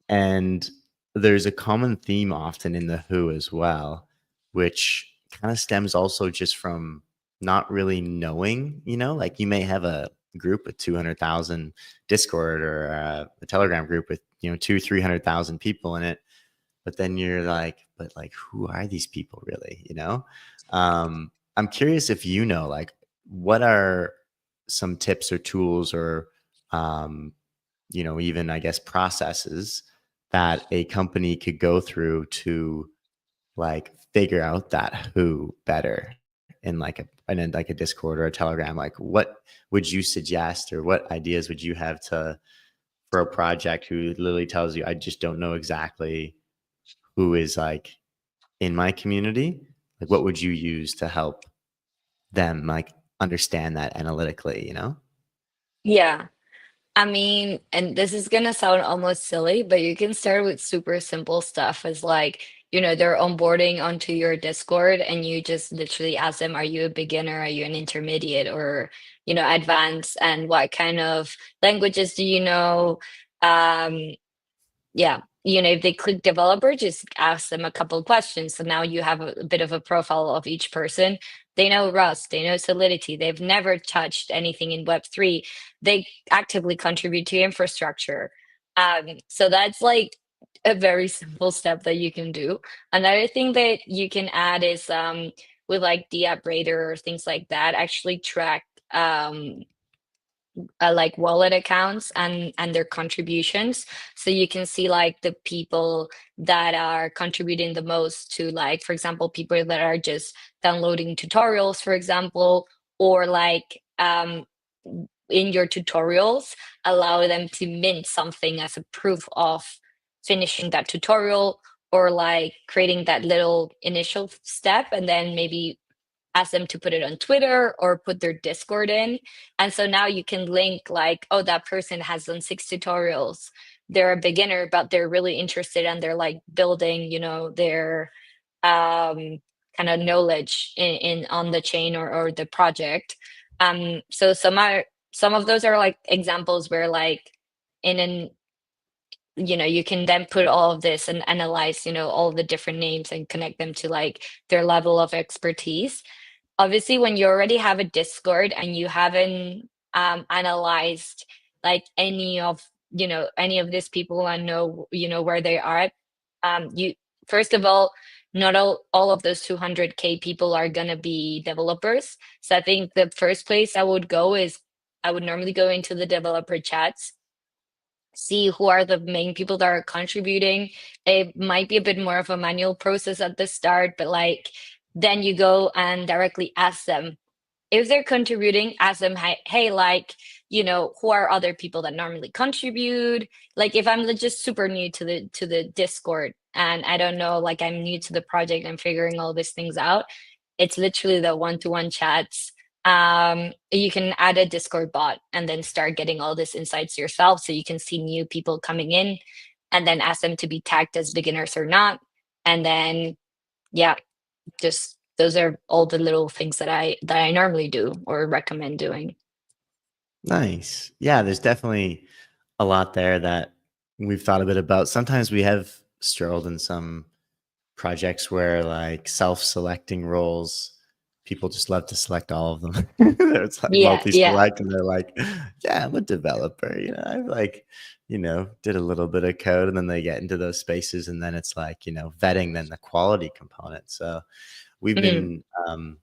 And there's a common theme often in the Who as well, which kind of stems also just from not really knowing, like you may have a group with 200,000 Discord or a Telegram group with, 300,000 people in it. But then you're like, but like, who are these people really? I'm curious if like, what are some tips or tools or, um, even I guess processes that a company could go through to like figure out that who better in like a Discord or a Telegram. Like, what would you suggest, or what ideas would you have to for a project who literally tells you, I just don't know exactly who is like in my community? Like, what would you use to help them like understand that analytically? Yeah. I mean, and this is gonna sound almost silly, but you can start with super simple stuff as like, they're onboarding onto your Discord and you just literally ask them, are you a beginner? Are you an intermediate or, advanced? And what kind of languages do you know? Um, yeah, if they click developer, just ask them a couple of questions. So now you have a bit of a profile of each person. They know Rust, they know Solidity, they've never touched anything in Web3. They actively contribute to infrastructure. So that's like a very simple step that you can do. Another thing that you can add is with like the Radar or things like that, actually track like wallet accounts and their contributions, so you can see like the people that are contributing the most to, like, for example, people that are just downloading tutorials, for example, or like in your tutorials allow them to mint something as a proof of finishing that tutorial, or like creating that little initial step, and then maybe ask them to put it on Twitter or put their Discord in. And so now you can link like, oh, that person has done 6 tutorials. They're a beginner, but they're really interested and they're like building, their kind of knowledge in on the chain or the project. So some of those are like examples where like in an you can then put all of this and analyze all the different names and connect them to like their level of expertise. Obviously, when you already have a Discord and you haven't analyzed like any of these people and know where they are, you first of all, not all of those 200K people are gonna be developers. So I think the first place I would go is I would normally go into the developer chats, see who are the main people that are contributing. It might be a bit more of a manual process at the start, but like then you go and directly ask them if they're contributing. Ask them, hey, like, who are other people that normally contribute? Like if I'm just super new to the Discord and I don't know, like I'm new to the project, I'm figuring all these things out. It's literally the one-to-one chats. You can add a Discord bot and then start getting all this insights yourself, so you can see new people coming in and then ask them to be tagged as beginners or not. And then yeah, just those are all the little things that I normally do or recommend doing. Nice. Yeah, there's definitely a lot there that we've thought a bit about. Sometimes we have strolled in some projects where like self-selecting roles, people just love to select all of them. It's like Yeah, yeah, multi-select, and they're like, yeah, I'm a developer. I've like, did a little bit of code, and then they get into those spaces, and then it's like, vetting then the quality component. So we've mhm, been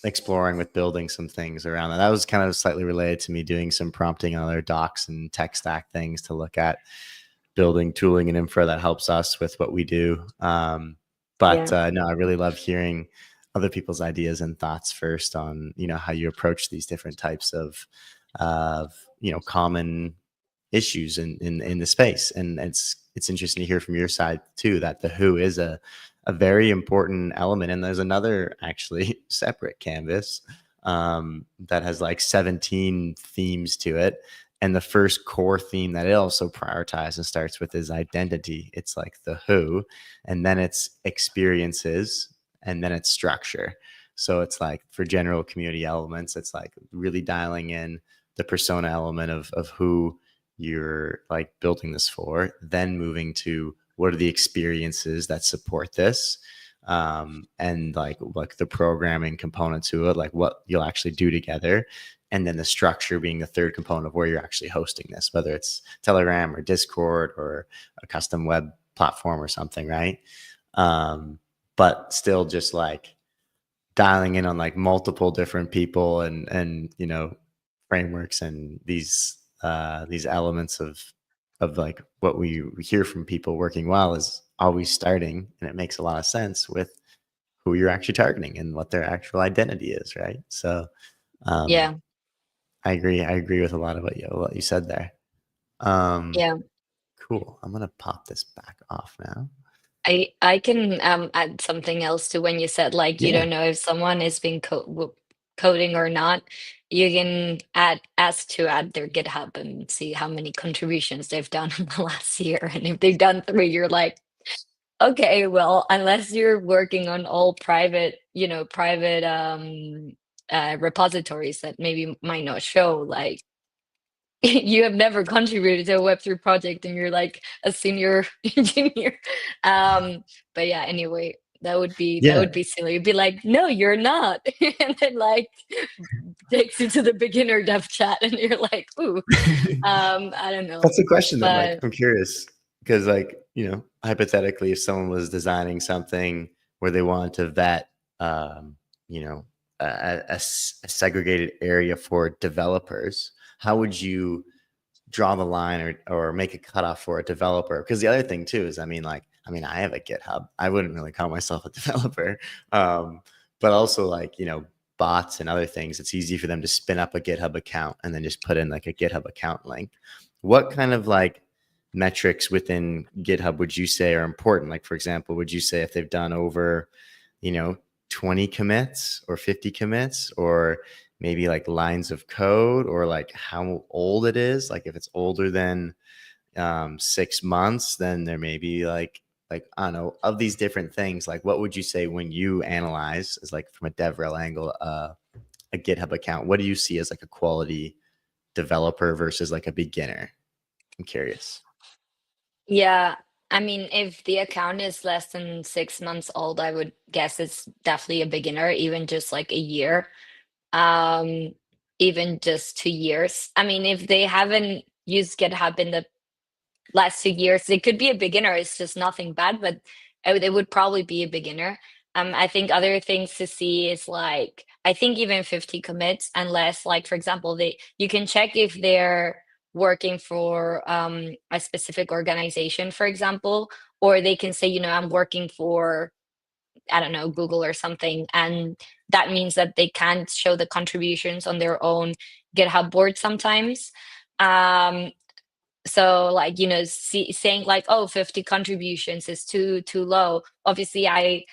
exploring with building some things around that. That was kind of slightly related to me doing some prompting on other docs and tech stack things to look at building tooling and infra that helps us with what we do. But yeah, no, I really love hearing other people's ideas and thoughts first on how you approach these different types of common issues in the space. And it's interesting to hear from your side too that the who is a very important element. And there's another actually separate canvas that has like 17 themes to it. And the first core theme that it also prioritizes and starts with is identity. It's like the who, and then it's experiences, and then it's structure. So it's like for general community elements, it's like really dialing in the persona element of who you're like building this for, then moving to what are the experiences that support this, and like the programming component to it, like what you'll actually do together, and then the structure being the third component of where you're actually hosting this, whether it's Telegram or Discord or a custom web platform or something, right? But still just like dialing in on like multiple different people and frameworks and these elements of like what we hear from people working well is always starting, and it makes a lot of sense with who you're actually targeting and what their actual identity is, right? So um yeah, I agree with a lot of what you said there. um yeah. cool. I'm gonna pop this back off now. I can add something else to when you said like you Yeah. don't know if someone is being coding or not. You can ask to add their GitHub and see how many contributions they've done in the last year. And if they've done 3, you're like, okay, well, unless you're working on all private, private repositories that maybe might not show, like you have never contributed to a Web3 project and you're like a senior engineer. Um, but yeah, anyway, that Yeah. would be silly. You'd be like, no, you're not. And then like takes you to the beginner dev chat and you're like, ooh, I don't know. That's a question that, like, But I'm curious because, like, hypothetically, if someone was designing something where they wanted to vet, you know, a segregated area for developers, how would you draw the line or make a cutoff for a developer? Because the other thing too is, I mean, I have a GitHub. I wouldn't really call myself a developer, but also like, bots and other things, it's easy for them to spin up a GitHub account and then just put in like a GitHub account link. What kind of like metrics within GitHub would you say are important? Like, for example, would you say if they've done over, 20 commits or 50 commits, or maybe like lines of code, or like how old it is? Like if it's older than 6 months, then there may be like I don't know, of these different things. Like what would you say when you analyze, as like from a DevRel angle, a GitHub account? What do you see as like a quality developer versus like a beginner? I'm curious. Yeah, I mean, if the account is less than 6 months old, I would guess it's definitely a beginner, even just like a year, um, even just 2 years. I mean, if they haven't used GitHub in the last 2 years, it could be a beginner. It's just nothing bad, but it would probably be a beginner. I think other things to see is like, I think even 50 commits, unless like, for example, you can check if they're working for a specific organization, for example, or they can say, I'm working for, I don't know, Google or something. And that means that they can't show the contributions on their own GitHub board sometimes. Um, so like, saying like, oh, 50 contributions is too low. Obviously, I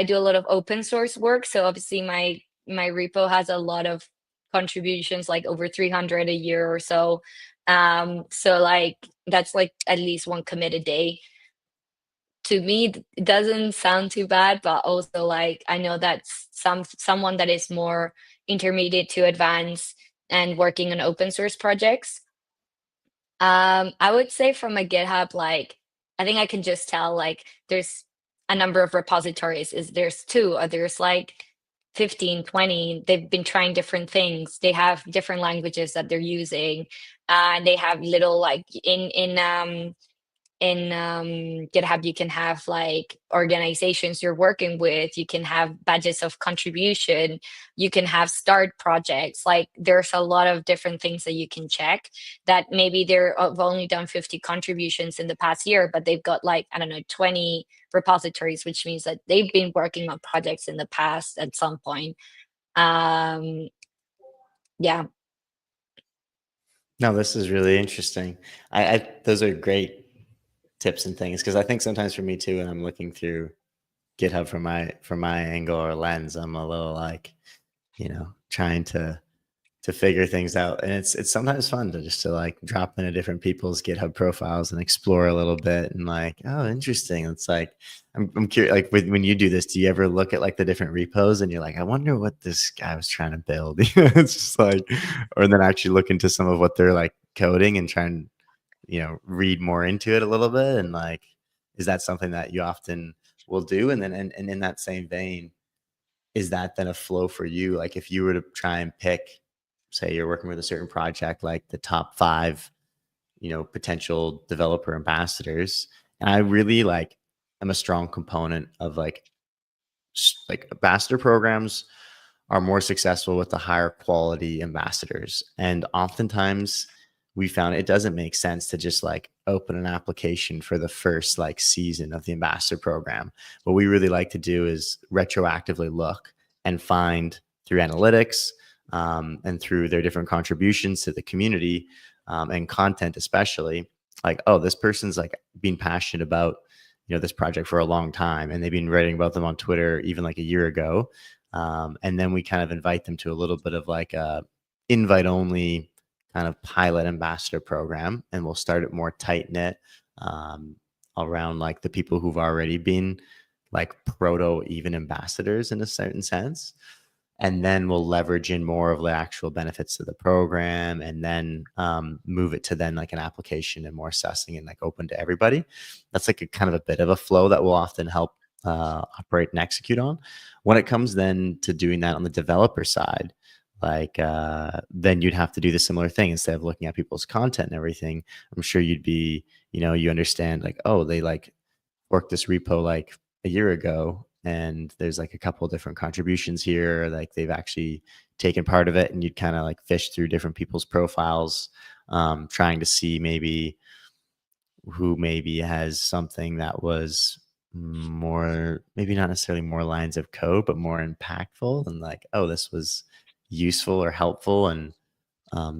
do a lot of open source work, so obviously my repo has a lot of contributions, like over 300 a year or so. So like that's like at least one commit a day. To me, it doesn't sound too bad, but also like I know that's someone that is more intermediate to advanced and working on open source projects. I would say from a GitHub, like, I think I can just tell, like, there's a number of repositories. There's two, or there's like 15, 20. They've been trying different things. They have different languages that they're using. And they have little like in GitHub, you can have like organizations you're working with, you can have badges of contribution, you can have start projects. Like there's a lot of different things that you can check, that maybe have only done 50 contributions in the past year, but they've got like, I don't know, 20 repositories, which means that they've been working on projects in the past at some point. Um, yeah. No, this is really interesting. I those are great tips and things, because I think sometimes for me too, when I'm looking through GitHub from my angle or lens, I'm a little like, trying to figure things out, and it's sometimes fun to just to like drop into different people's GitHub profiles and explore a little bit, and like, oh, interesting. It's like I'm curious, like when you do this, do you ever look at like the different repos and you're like, I wonder what this guy was trying to build? It's just like, or then actually look into some of what they're like coding and try and read more into it a little bit, and like, is that something that you often will do? And then and in that same vein, is that then a flow for you? Like if you were to try and pick, say you're working with a certain project, like the top five, potential developer ambassadors. And I really like, I'm a strong component of like ambassador programs are more successful with the higher quality ambassadors. And oftentimes we found it doesn't make sense to just like open an application for the first like season of the ambassador program. What we really like to do is retroactively look and find through analytics, and through their different contributions to the community, and content, especially, like, oh, this person's like been passionate about this project for a long time, and they've been writing about them on Twitter even like a year ago. And then we kind of invite them to a little bit of like a invite only kind of pilot ambassador program, and we'll start it more tight knit, around like the people who've already been like proto even ambassadors in a certain sense. And then we'll leverage in more of the actual benefits of the program, and then move it to then like an application and more assessing and like open to everybody. That's like a kind of a bit of a flow that will often help operate and execute on. When it comes then to doing that on the developer side, like then you'd have to do the similar thing. Instead of looking at people's content and everything, I'm sure you'd be, you understand like, oh, they like worked this repo like a year ago, and there's like a couple different contributions here, like they've actually taken part of it, and you'd kind of like fish through different people's profiles, trying to see maybe who maybe has something that was more, maybe not necessarily more lines of code, but more impactful and like, oh, this was useful or helpful, and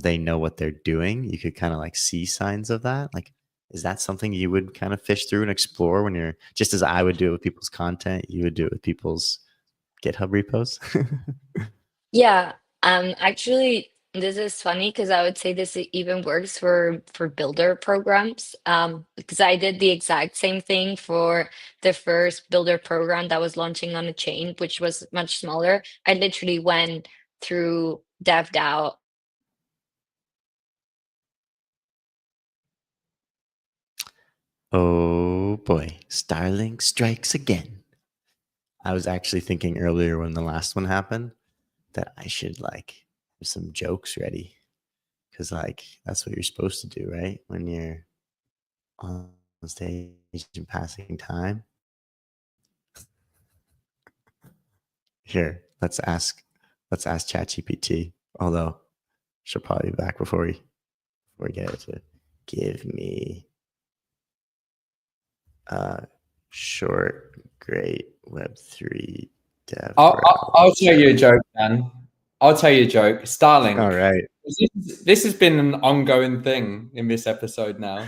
they know what they're doing, you could kind of like see signs of that. Like, is that something you would kind of fish through and explore when you're, just as I would do it with people's content, you would do it with people's GitHub repos? Yeah, actually, this is funny because I would say this even works for builder programs. Because I did the exact same thing for the first builder program that was launching on a chain, which was much smaller. I literally went through DevDAO. Oh boy, Starlink strikes again. I was actually thinking earlier when the last one happened that I should like have some jokes ready, because like that's what you're supposed to do, right? When you're on stage and passing time. Here, let's ask ChatGPT. Although she'll probably be back before we get it to give me a short, great Web3 dev. I'll tell you a joke, Dan. I'll tell you a joke. All Starlink. right. This has been an ongoing thing in this episode now.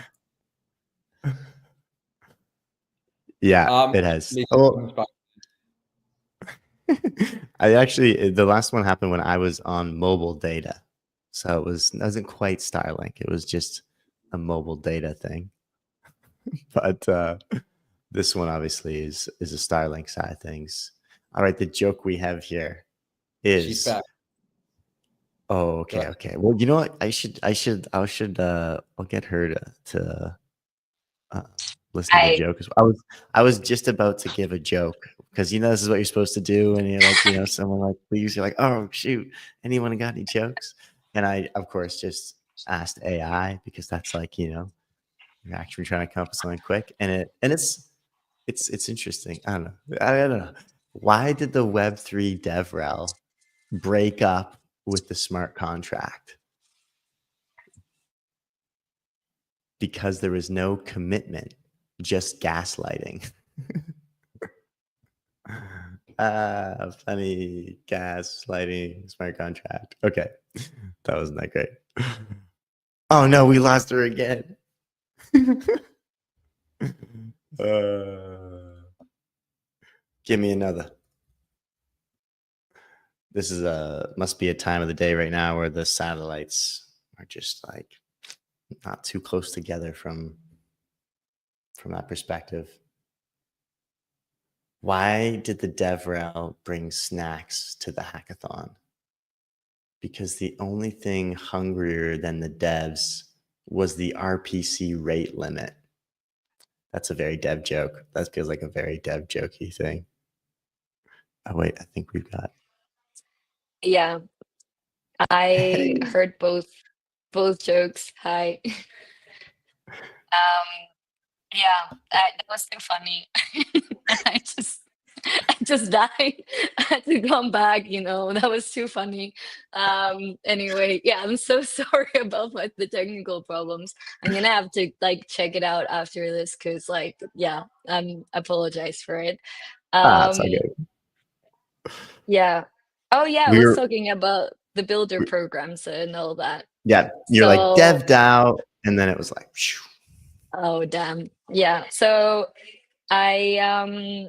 Yeah, it has. Oh, I actually, the last one happened when I was on mobile data. So it wasn't quite Starlink. It was just a mobile data thing. But this one obviously is a Starlink side of things. All right, the joke we have here She's is, back. oh, okay, okay. Well, you know what? I'll get her to uh, listen to the I joke. I was just about to give a joke, because this is what you're supposed to do, and you're like, someone like leaves, you're like, oh shoot, anyone got any jokes? And I, of course, just asked AI, because that's like, you're actually trying to come up with something quick, and it's interesting. I don't know. I don't know. Why did the Web3 DevRel break up with the smart contract? Because there was no commitment, just gaslighting. Funny gaslighting smart contract. Okay. That wasn't that great. Oh no, we lost her again. Give me another. This is must be a time of the day right now where the satellites are just like not too close together from that perspective. Why did the DevRel bring snacks to the hackathon? Because the only thing hungrier than the devs was the RPC rate limit. That's a very dev joke. That feels like a very dev jokey thing. Oh wait, I think we've got. Yeah, I heard both jokes. Hi. Yeah, that was too funny. I just I just died. I had to come back, that was too funny. Anyway, yeah, I'm so sorry about like the technical problems. I'm gonna have to like check it out after this because yeah, apologize for it. It's Um, okay. yeah. Oh yeah, I We was were, talking about the builder we- programs and all that. yeah, you're like So, dev DAO, and then it was like, phew. oh damn. Yeah. So I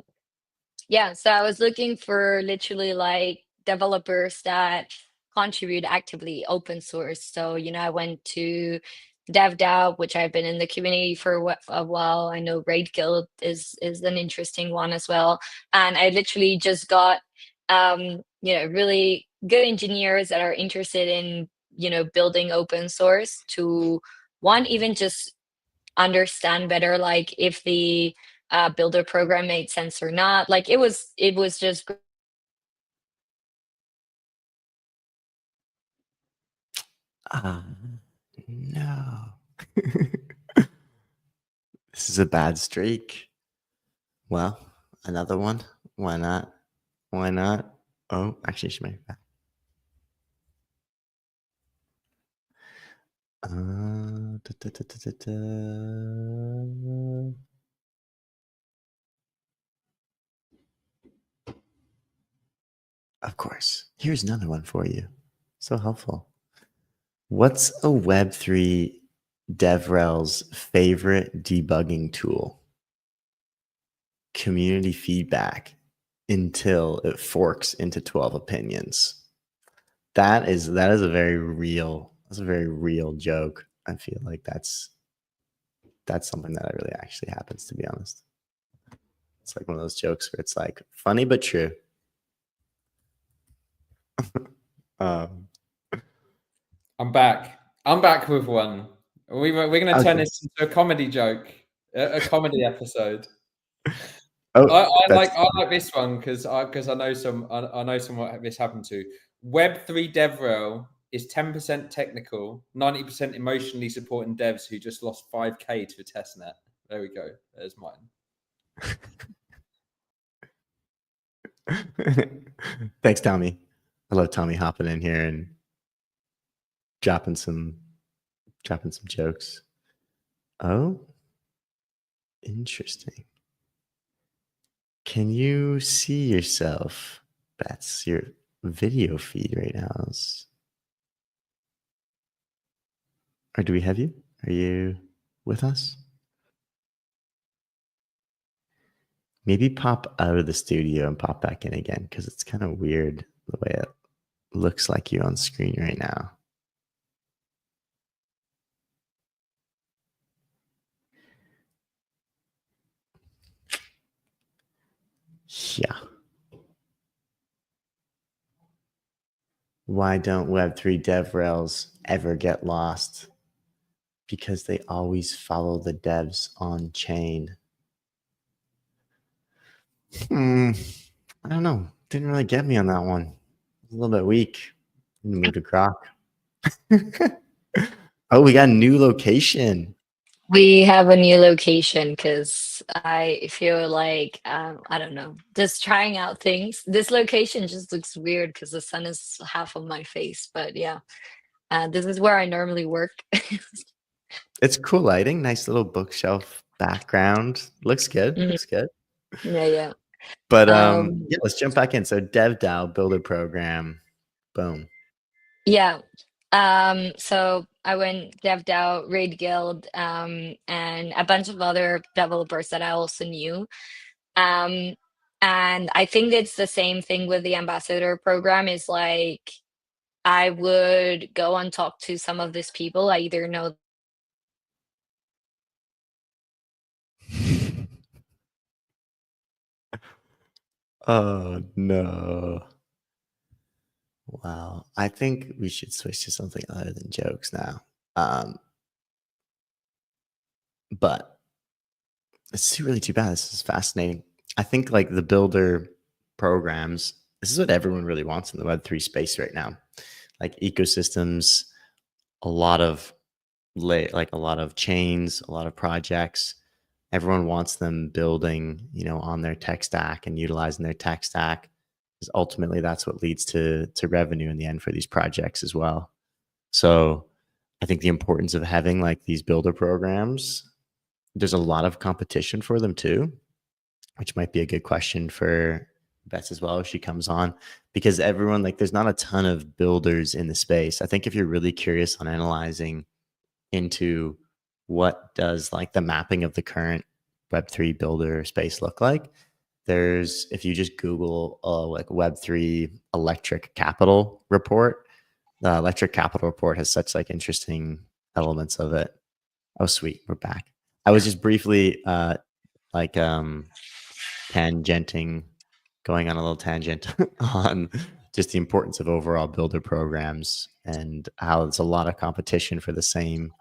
yeah, so I was looking for literally like developers that contribute actively open source. So, I went to DevDAO, which I've been in the community for a while. I know Raid Guild is an interesting one as well. And I literally just got really good engineers that are interested in, building open source to one, even just understand better like if the builder program made sense or not. Like it was just No. This is a bad streak. Well, another one. Why not? Why not? Oh, actually, she might be back. Da, da, da, da, da, da. Of course. Here's another one for you. So helpful. What's a Web3 DevRel's favorite debugging tool? Community feedback until it forks into 12 opinions. That is a very real joke. I feel like that's something that really actually happens, to be honest. It's like one of those jokes where it's like funny but true. um, I'm back. I'm back with one. We're going to turn Okay. this into a comedy joke, a comedy episode. oh, I that's like this one because I know someone this happened to. Web3 DevRel is 10% technical, 90% emotionally supporting devs who just lost 5K to a testnet. There we go. There's mine. Thanks, Tommy. I love Tommy hopping in here and dropping some jokes. Oh, interesting. Can you see yourself? That's your video feed right now. Or do we have you? Are you with us? Maybe pop out of the studio and pop back in again, because it's kind of weird the way it looks like you on screen right now. Yeah. Why don't Web3 DevRels ever get lost? Because they always follow the devs on chain. I don't know. Didn't really get me on that one. A little bit weak. Move to Grok. Oh, we got a new location. We have a new location because I feel like I don't know, just trying out things. This location just looks weird because the sun is half of my face. But yeah, this is where I normally work. It's cool lighting. Nice little bookshelf background. Looks good. Mhm. Looks good. Yeah. But Um, yeah, let's jump back in. So DevDAO builder program. Boom. yeah. So I went DevDAO, Raid Guild, and a bunch of other developers that I also knew. Um, and I think it's the same thing with the ambassador program. Is like I would go and talk to some of these people. I either know Oh no. Wow. I think we should switch to something other than jokes now. But it's really too bad. This is fascinating. I think like the builder programs, this is what everyone really wants in the Web3 space right now. Like ecosystems, a lot of like a lot of chains, a lot of projects. Everyone wants them building, on their tech stack and utilizing their tech stack, because ultimately that's what leads to revenue in the end for these projects as well. So I think the importance of having like these builder programs, there's a lot of competition for them too, which might be a good question for Bets as well if she comes on, because everyone, like, there's not a ton of builders in the space. I think if you're really curious on analyzing into what does like the mapping of the current Web3 builder space look like, if you just Google like Web3 electric capital report, the electric capital report has such like interesting elements of it. Oh, sweet. We're back. I was just briefly tangenting, going on a little tangent on just the importance of overall builder programs and how there's a lot of competition for the same,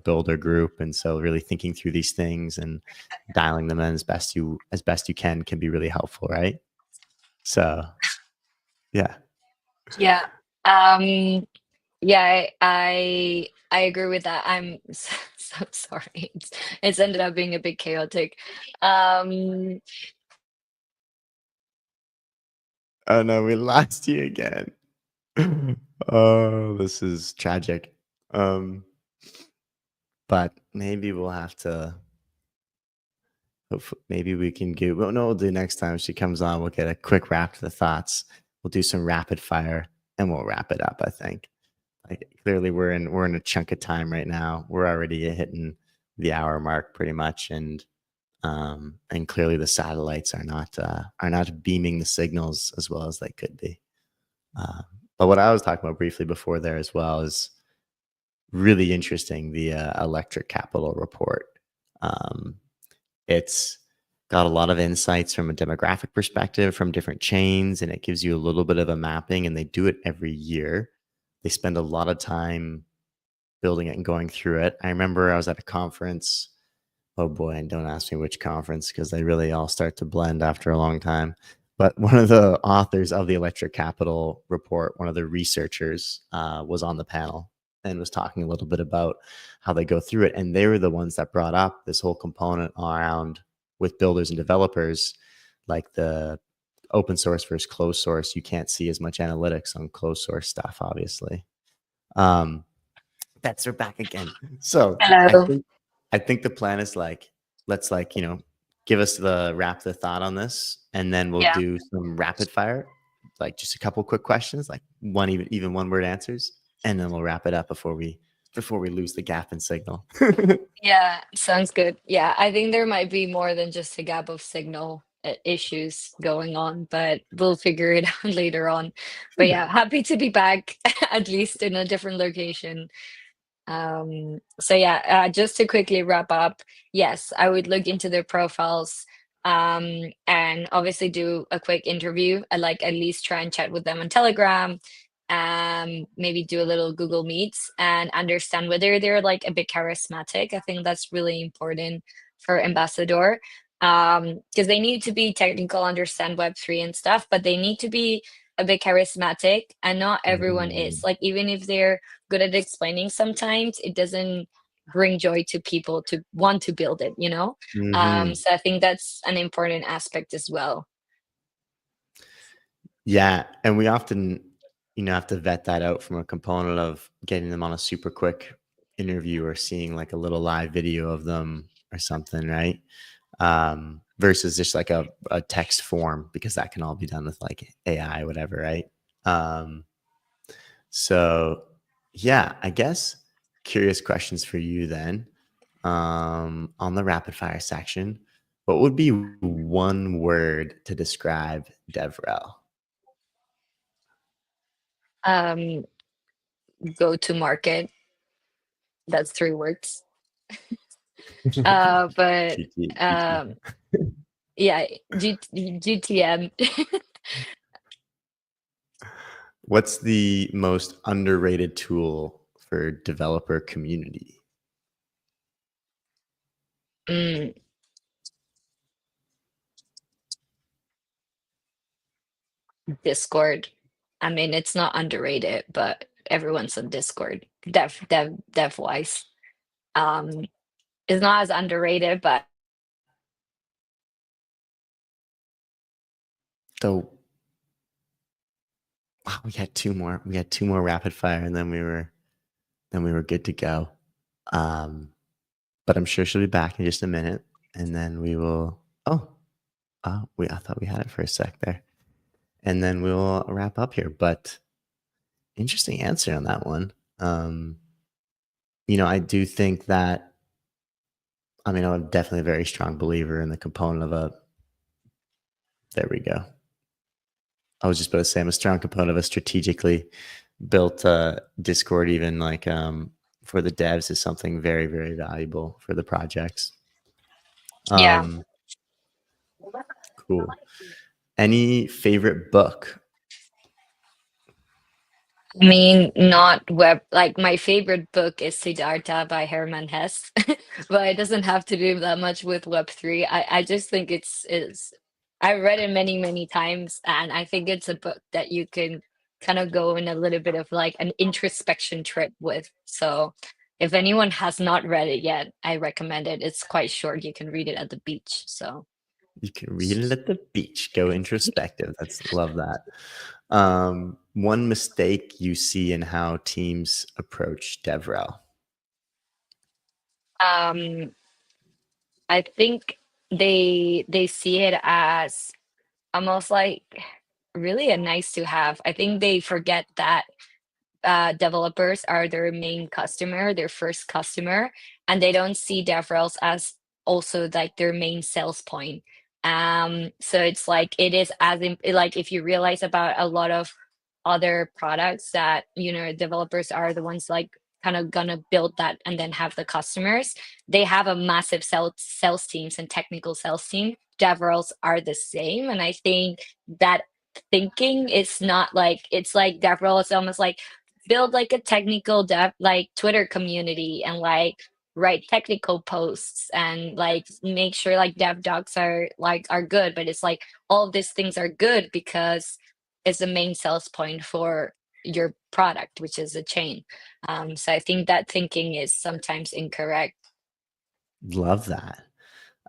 builder group. And so really thinking through these things and dialing them in as best you can be really helpful, right? So yeah. Yeah. Yeah, I agree with that. I'm so sorry. It's ended up being a bit chaotic. Um, Oh no, we lost you again. Oh, this is tragic. But maybe we'll have to. Maybe we can get. Well, no, we'll do next time she comes on. We'll get a quick wrap to the thoughts. we'll do some rapid fire, and we'll wrap it up. I think. Like clearly, we're in a chunk of time right now. We're already hitting the hour mark pretty much, and clearly the satellites are not beaming the signals as well as they could be. Uh, but what I was talking about briefly before there as well is really interesting. The Electric Capital report. It's got a lot of insights from a demographic perspective from different chains, and it gives you a little bit of a mapping. And they do it every year. They spend a lot of time building it and going through it. I remember I was at a conference. Oh boy, and don't ask me which conference because they really all start to blend after a long time. But one of the authors of the Electric Capital report, one of the researchers, was on the panel and was talking a little bit about how they go through it. And they were the ones that brought up this whole component around with builders and developers, like the open source versus closed source. You can't see as much analytics on closed source stuff, obviously. Bets are back again. So Hello. I think the plan is like, let's like, give us the wrap the thought on this, and then we'll Yeah. do some rapid fire, like just a couple quick questions, like even one word answers, and then we'll wrap it up before we lose the gap in signal. Yeah, sounds good. Yeah, I think there might be more than just a gap of signal issues going on, but we'll figure it out later on. But yeah, happy to be back, at least in a different location. So yeah, just to quickly wrap up, yes, I would look into their profiles, and obviously do a quick interview. I like at least try and chat with them on Telegram, maybe do a little Google Meets and understand whether they're like a bit charismatic. I think that's really important for Ambassador. Because they need to be technical, understand Web3 and stuff, but they need to be a bit charismatic, and not everyone is. Like, even if they're good at explaining, sometimes it doesn't bring joy to people to want to build it, you know? Mhm. So I think that's an important aspect as well. Yeah, and we often, have to vet that out from a component of getting them on a super quick interview or seeing like a little live video of them or something, right? Versus just like a text form, because that can all be done with like AI, whatever, right? So yeah, I guess curious questions for you then. On the rapid fire section, what would be one word to describe DevRel? Um, Go to market. That's 3 words. But GTM. yeah, GTM. What's the most underrated tool for developer community? Mm, Discord. I mean, it's not underrated, but everyone's on Discord. Dev wise. Um, it's not as underrated, but So wow, we had two more. We had two more rapid fire, and then we were good to go. But I'm sure she'll be back in just a minute, and then we will. Oh, I thought we had it for a sec there, and then we'll wrap up here. But interesting answer on that one. I do think that. I mean, I'm definitely a very strong believer in the component of a. There we go. I was just about to say I'm a strong component of a strategically built Discord, even like for the devs, is something very, very valuable for the projects. yeah. Cool. Any favorite book? I mean, not web. Like, my favorite book is Siddhartha by Hermann Hesse, but it doesn't have to do that much with Web3. I just think it's. I read it many many times, and I think it's a book that you can kind of go in a little bit of like an introspection trip with. So, if anyone has not read it yet, I recommend it. It's quite short. You can read it at the beach. So. You can read it at the beach. Go introspective. Love that. One mistake you see in how teams approach DevRel. Um, I think they see it as almost like really a nice to have. I think they forget that developers are their main customer, their first customer, and they don't see DevRels as also like their main sales point. So it's like it is like if you realize about a lot of other products that developers are the ones like kind of gonna build that and then have the customers. They have a massive sales teams and technical sales team. DevRels are the same, and I think that thinking is not like it's like DevRel is almost like build like a technical dev like Twitter community and like write technical posts and like make sure like dev docs are good, but it's like all of these things are good because it's the main sales point for your product, which is a chain. So I think that thinking is sometimes incorrect. Love that.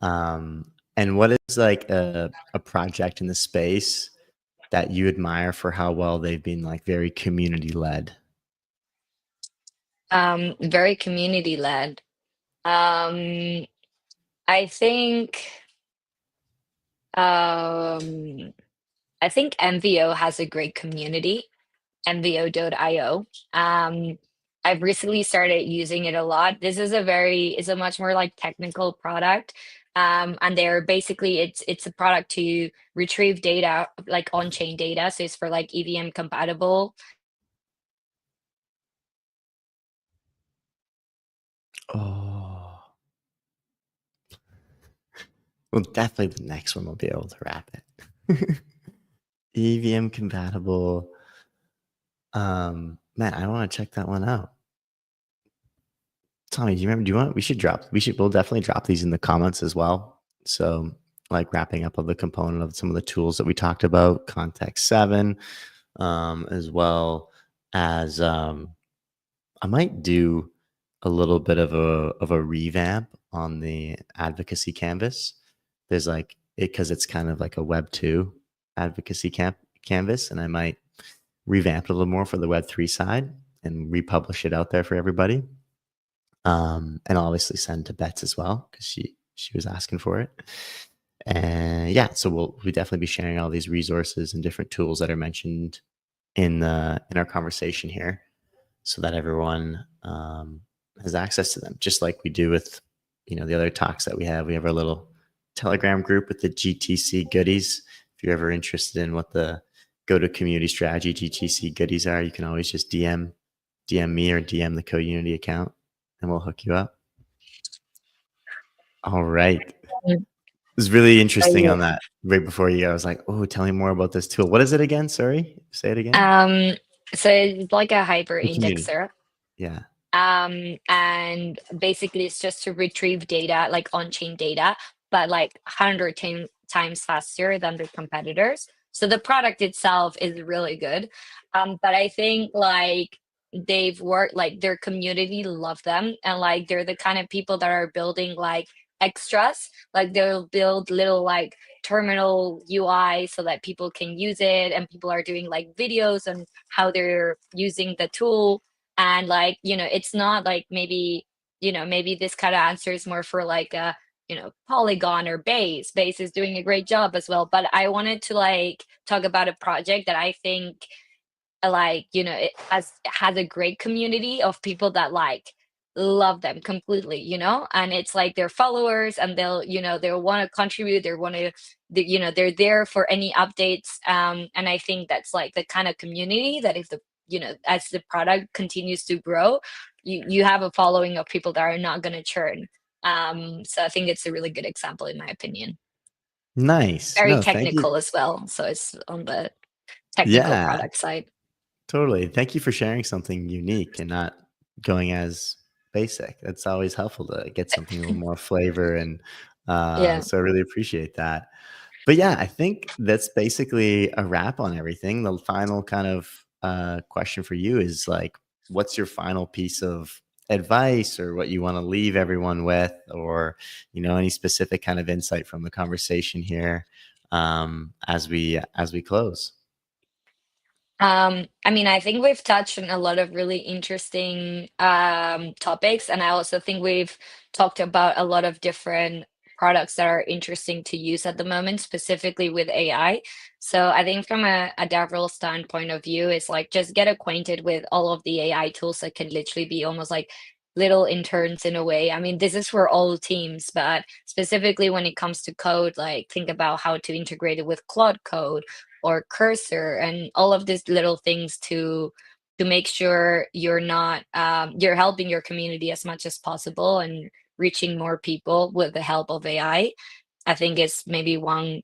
And what is like a project in the space that you admire for how well they've been like very community led? Very community led. um I think um I think MVO has a great community, MVO.io. I've recently started using it a lot. This is it's a much more like technical product. And they're basically it's a product to retrieve data, like on-chain data. So it's for like EVM compatible. Oh, well, definitely the next one will be able to wrap it. EVM compatible. Man, I want to check that one out. Tommy, do you remember? We'll definitely drop these in the comments as well. So, like wrapping up of the component of some of the tools that we talked about, Context 7, as well as I might do a little bit of a revamp on the advocacy canvas. There's like because it's kind of like a Web 2 advocacy canvas, and I might revamp it a little more for the Web 3 side and republish it out there for everybody. And I'll obviously send to Bets as well because she was asking for it. And yeah, so we'll definitely be sharing all these resources and different tools that are mentioned in our conversation here, so that everyone has access to them, just like we do with the other talks that we have. We have our little Telegram group with the GTC goodies. If you're ever interested in what the go-to community strategy GTC goodies are, you can always just DM me or DM the CodeUnity account, and we'll hook you up. All right. It was really interesting on that. Right before you, I was like, "Oh, tell me more about this tool. What is it again? Sorry, say it again." So it's like a hyper Community. indexer. Yeah. And basically it's just to retrieve data, like on-chain data, but like 100 times faster than the competitors. So the product itself is really good. But I think like they've worked, like their community love them, and like they're the kind of people that are building like extras, like they'll build little like terminal UI so that people can use it, and people are doing like videos on how they're using the tool. And like it's not like maybe this kind of answer is more for like a Polygon or Base is doing a great job as well, but I wanted to like talk about a project that I think like it has a great community of people that like love them completely, and it's like their followers, and they'll want to contribute, they want to they're there for any updates. And I think that's like the kind of community that if the as the product continues to grow, you have a following of people that are not going to churn. So I think it's a really good example in my opinion. Nice. Very No, thank you. technical as well, so it's on the technical Yeah, product side. totally. Thank you for sharing something unique and not going as basic. That's always helpful to get something a little more flavor, and Yeah. so I really appreciate that. But yeah, I think that's basically a wrap on everything. The final kind of question for you is like, what's your final piece of advice, or what you want to leave everyone with, or any specific kind of insight from the conversation here, as we close? I mean, I think we've touched on a lot of really interesting topics, and I also think we've talked about a lot of different products that are interesting to use at the moment, specifically with AI. So I think from a DevRel standpoint of view, it's like just get acquainted with all of the AI tools that can literally be almost like little interns in a way. I mean, this is for all teams, but specifically when it comes to code, like think about how to integrate it with Claude Code or Cursor and all of these little things to make sure you're helping your community as much as possible and reaching more people with the help of AI. I think is maybe one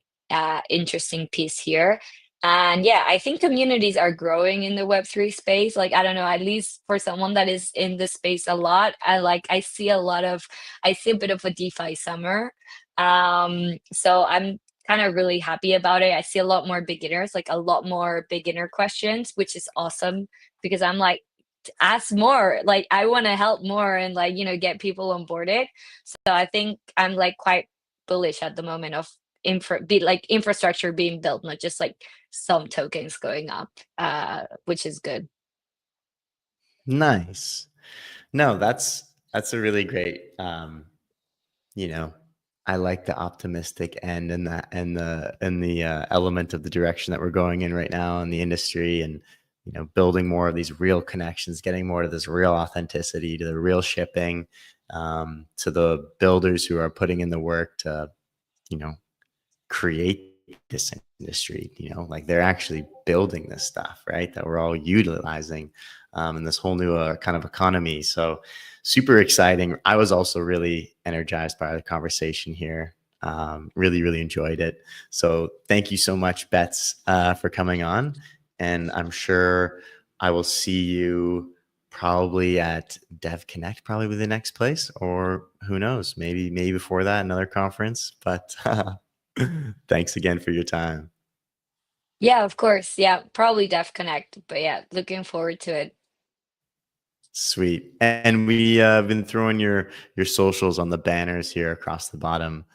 interesting piece here. And yeah, I think communities are growing in the Web3 space. Like, I don't know, at least for someone that is in the space a lot, I see I see a bit of a DeFi summer. So I'm kind of really happy about it. I see a lot more beginners, like a lot more beginner questions, which is awesome because I'm like, ask more. Like, I want to help more and like, get people onboarded. So I think I'm like quite bullish at the moment of infrastructure being built, not just like some tokens going up, which is good. Nice. No, that's a really great you know, I like the optimistic end and the element of the direction that we're going in right now in the industry, and building more of these real connections, getting more to this real authenticity, to the real shipping, to the builders who are putting in the work to create this industry. Like they're actually building this stuff, right, that we're all utilizing in this whole new kind of economy. So super exciting. I was also really energized by the conversation here. Really, really enjoyed it. So thank you so much, Bets, for coming on. And I'm sure I will see you probably at Dev Connect, probably with the next place, or who knows, maybe before that, another conference. But thanks again for your time. Yeah, of course. Yeah, probably Dev Connect. But yeah, looking forward to it. Sweet. And we been throwing your socials on the banners here across the bottom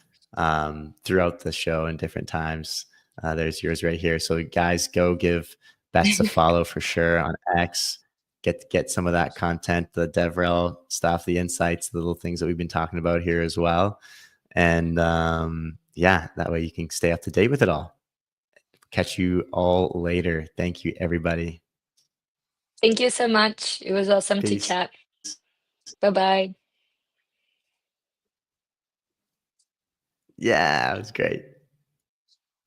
throughout the show in different times. There's yours right here. So guys, go give Bets a follow for sure on X. Get some of that content, the DevRel stuff, the insights, the little things that we've been talking about here as well. And yeah, that way you can stay up to date with it all. Catch you all later. Thank you, everybody. Thank you so much. It was awesome to Peace. chat. Bye-bye. Yeah, it was great.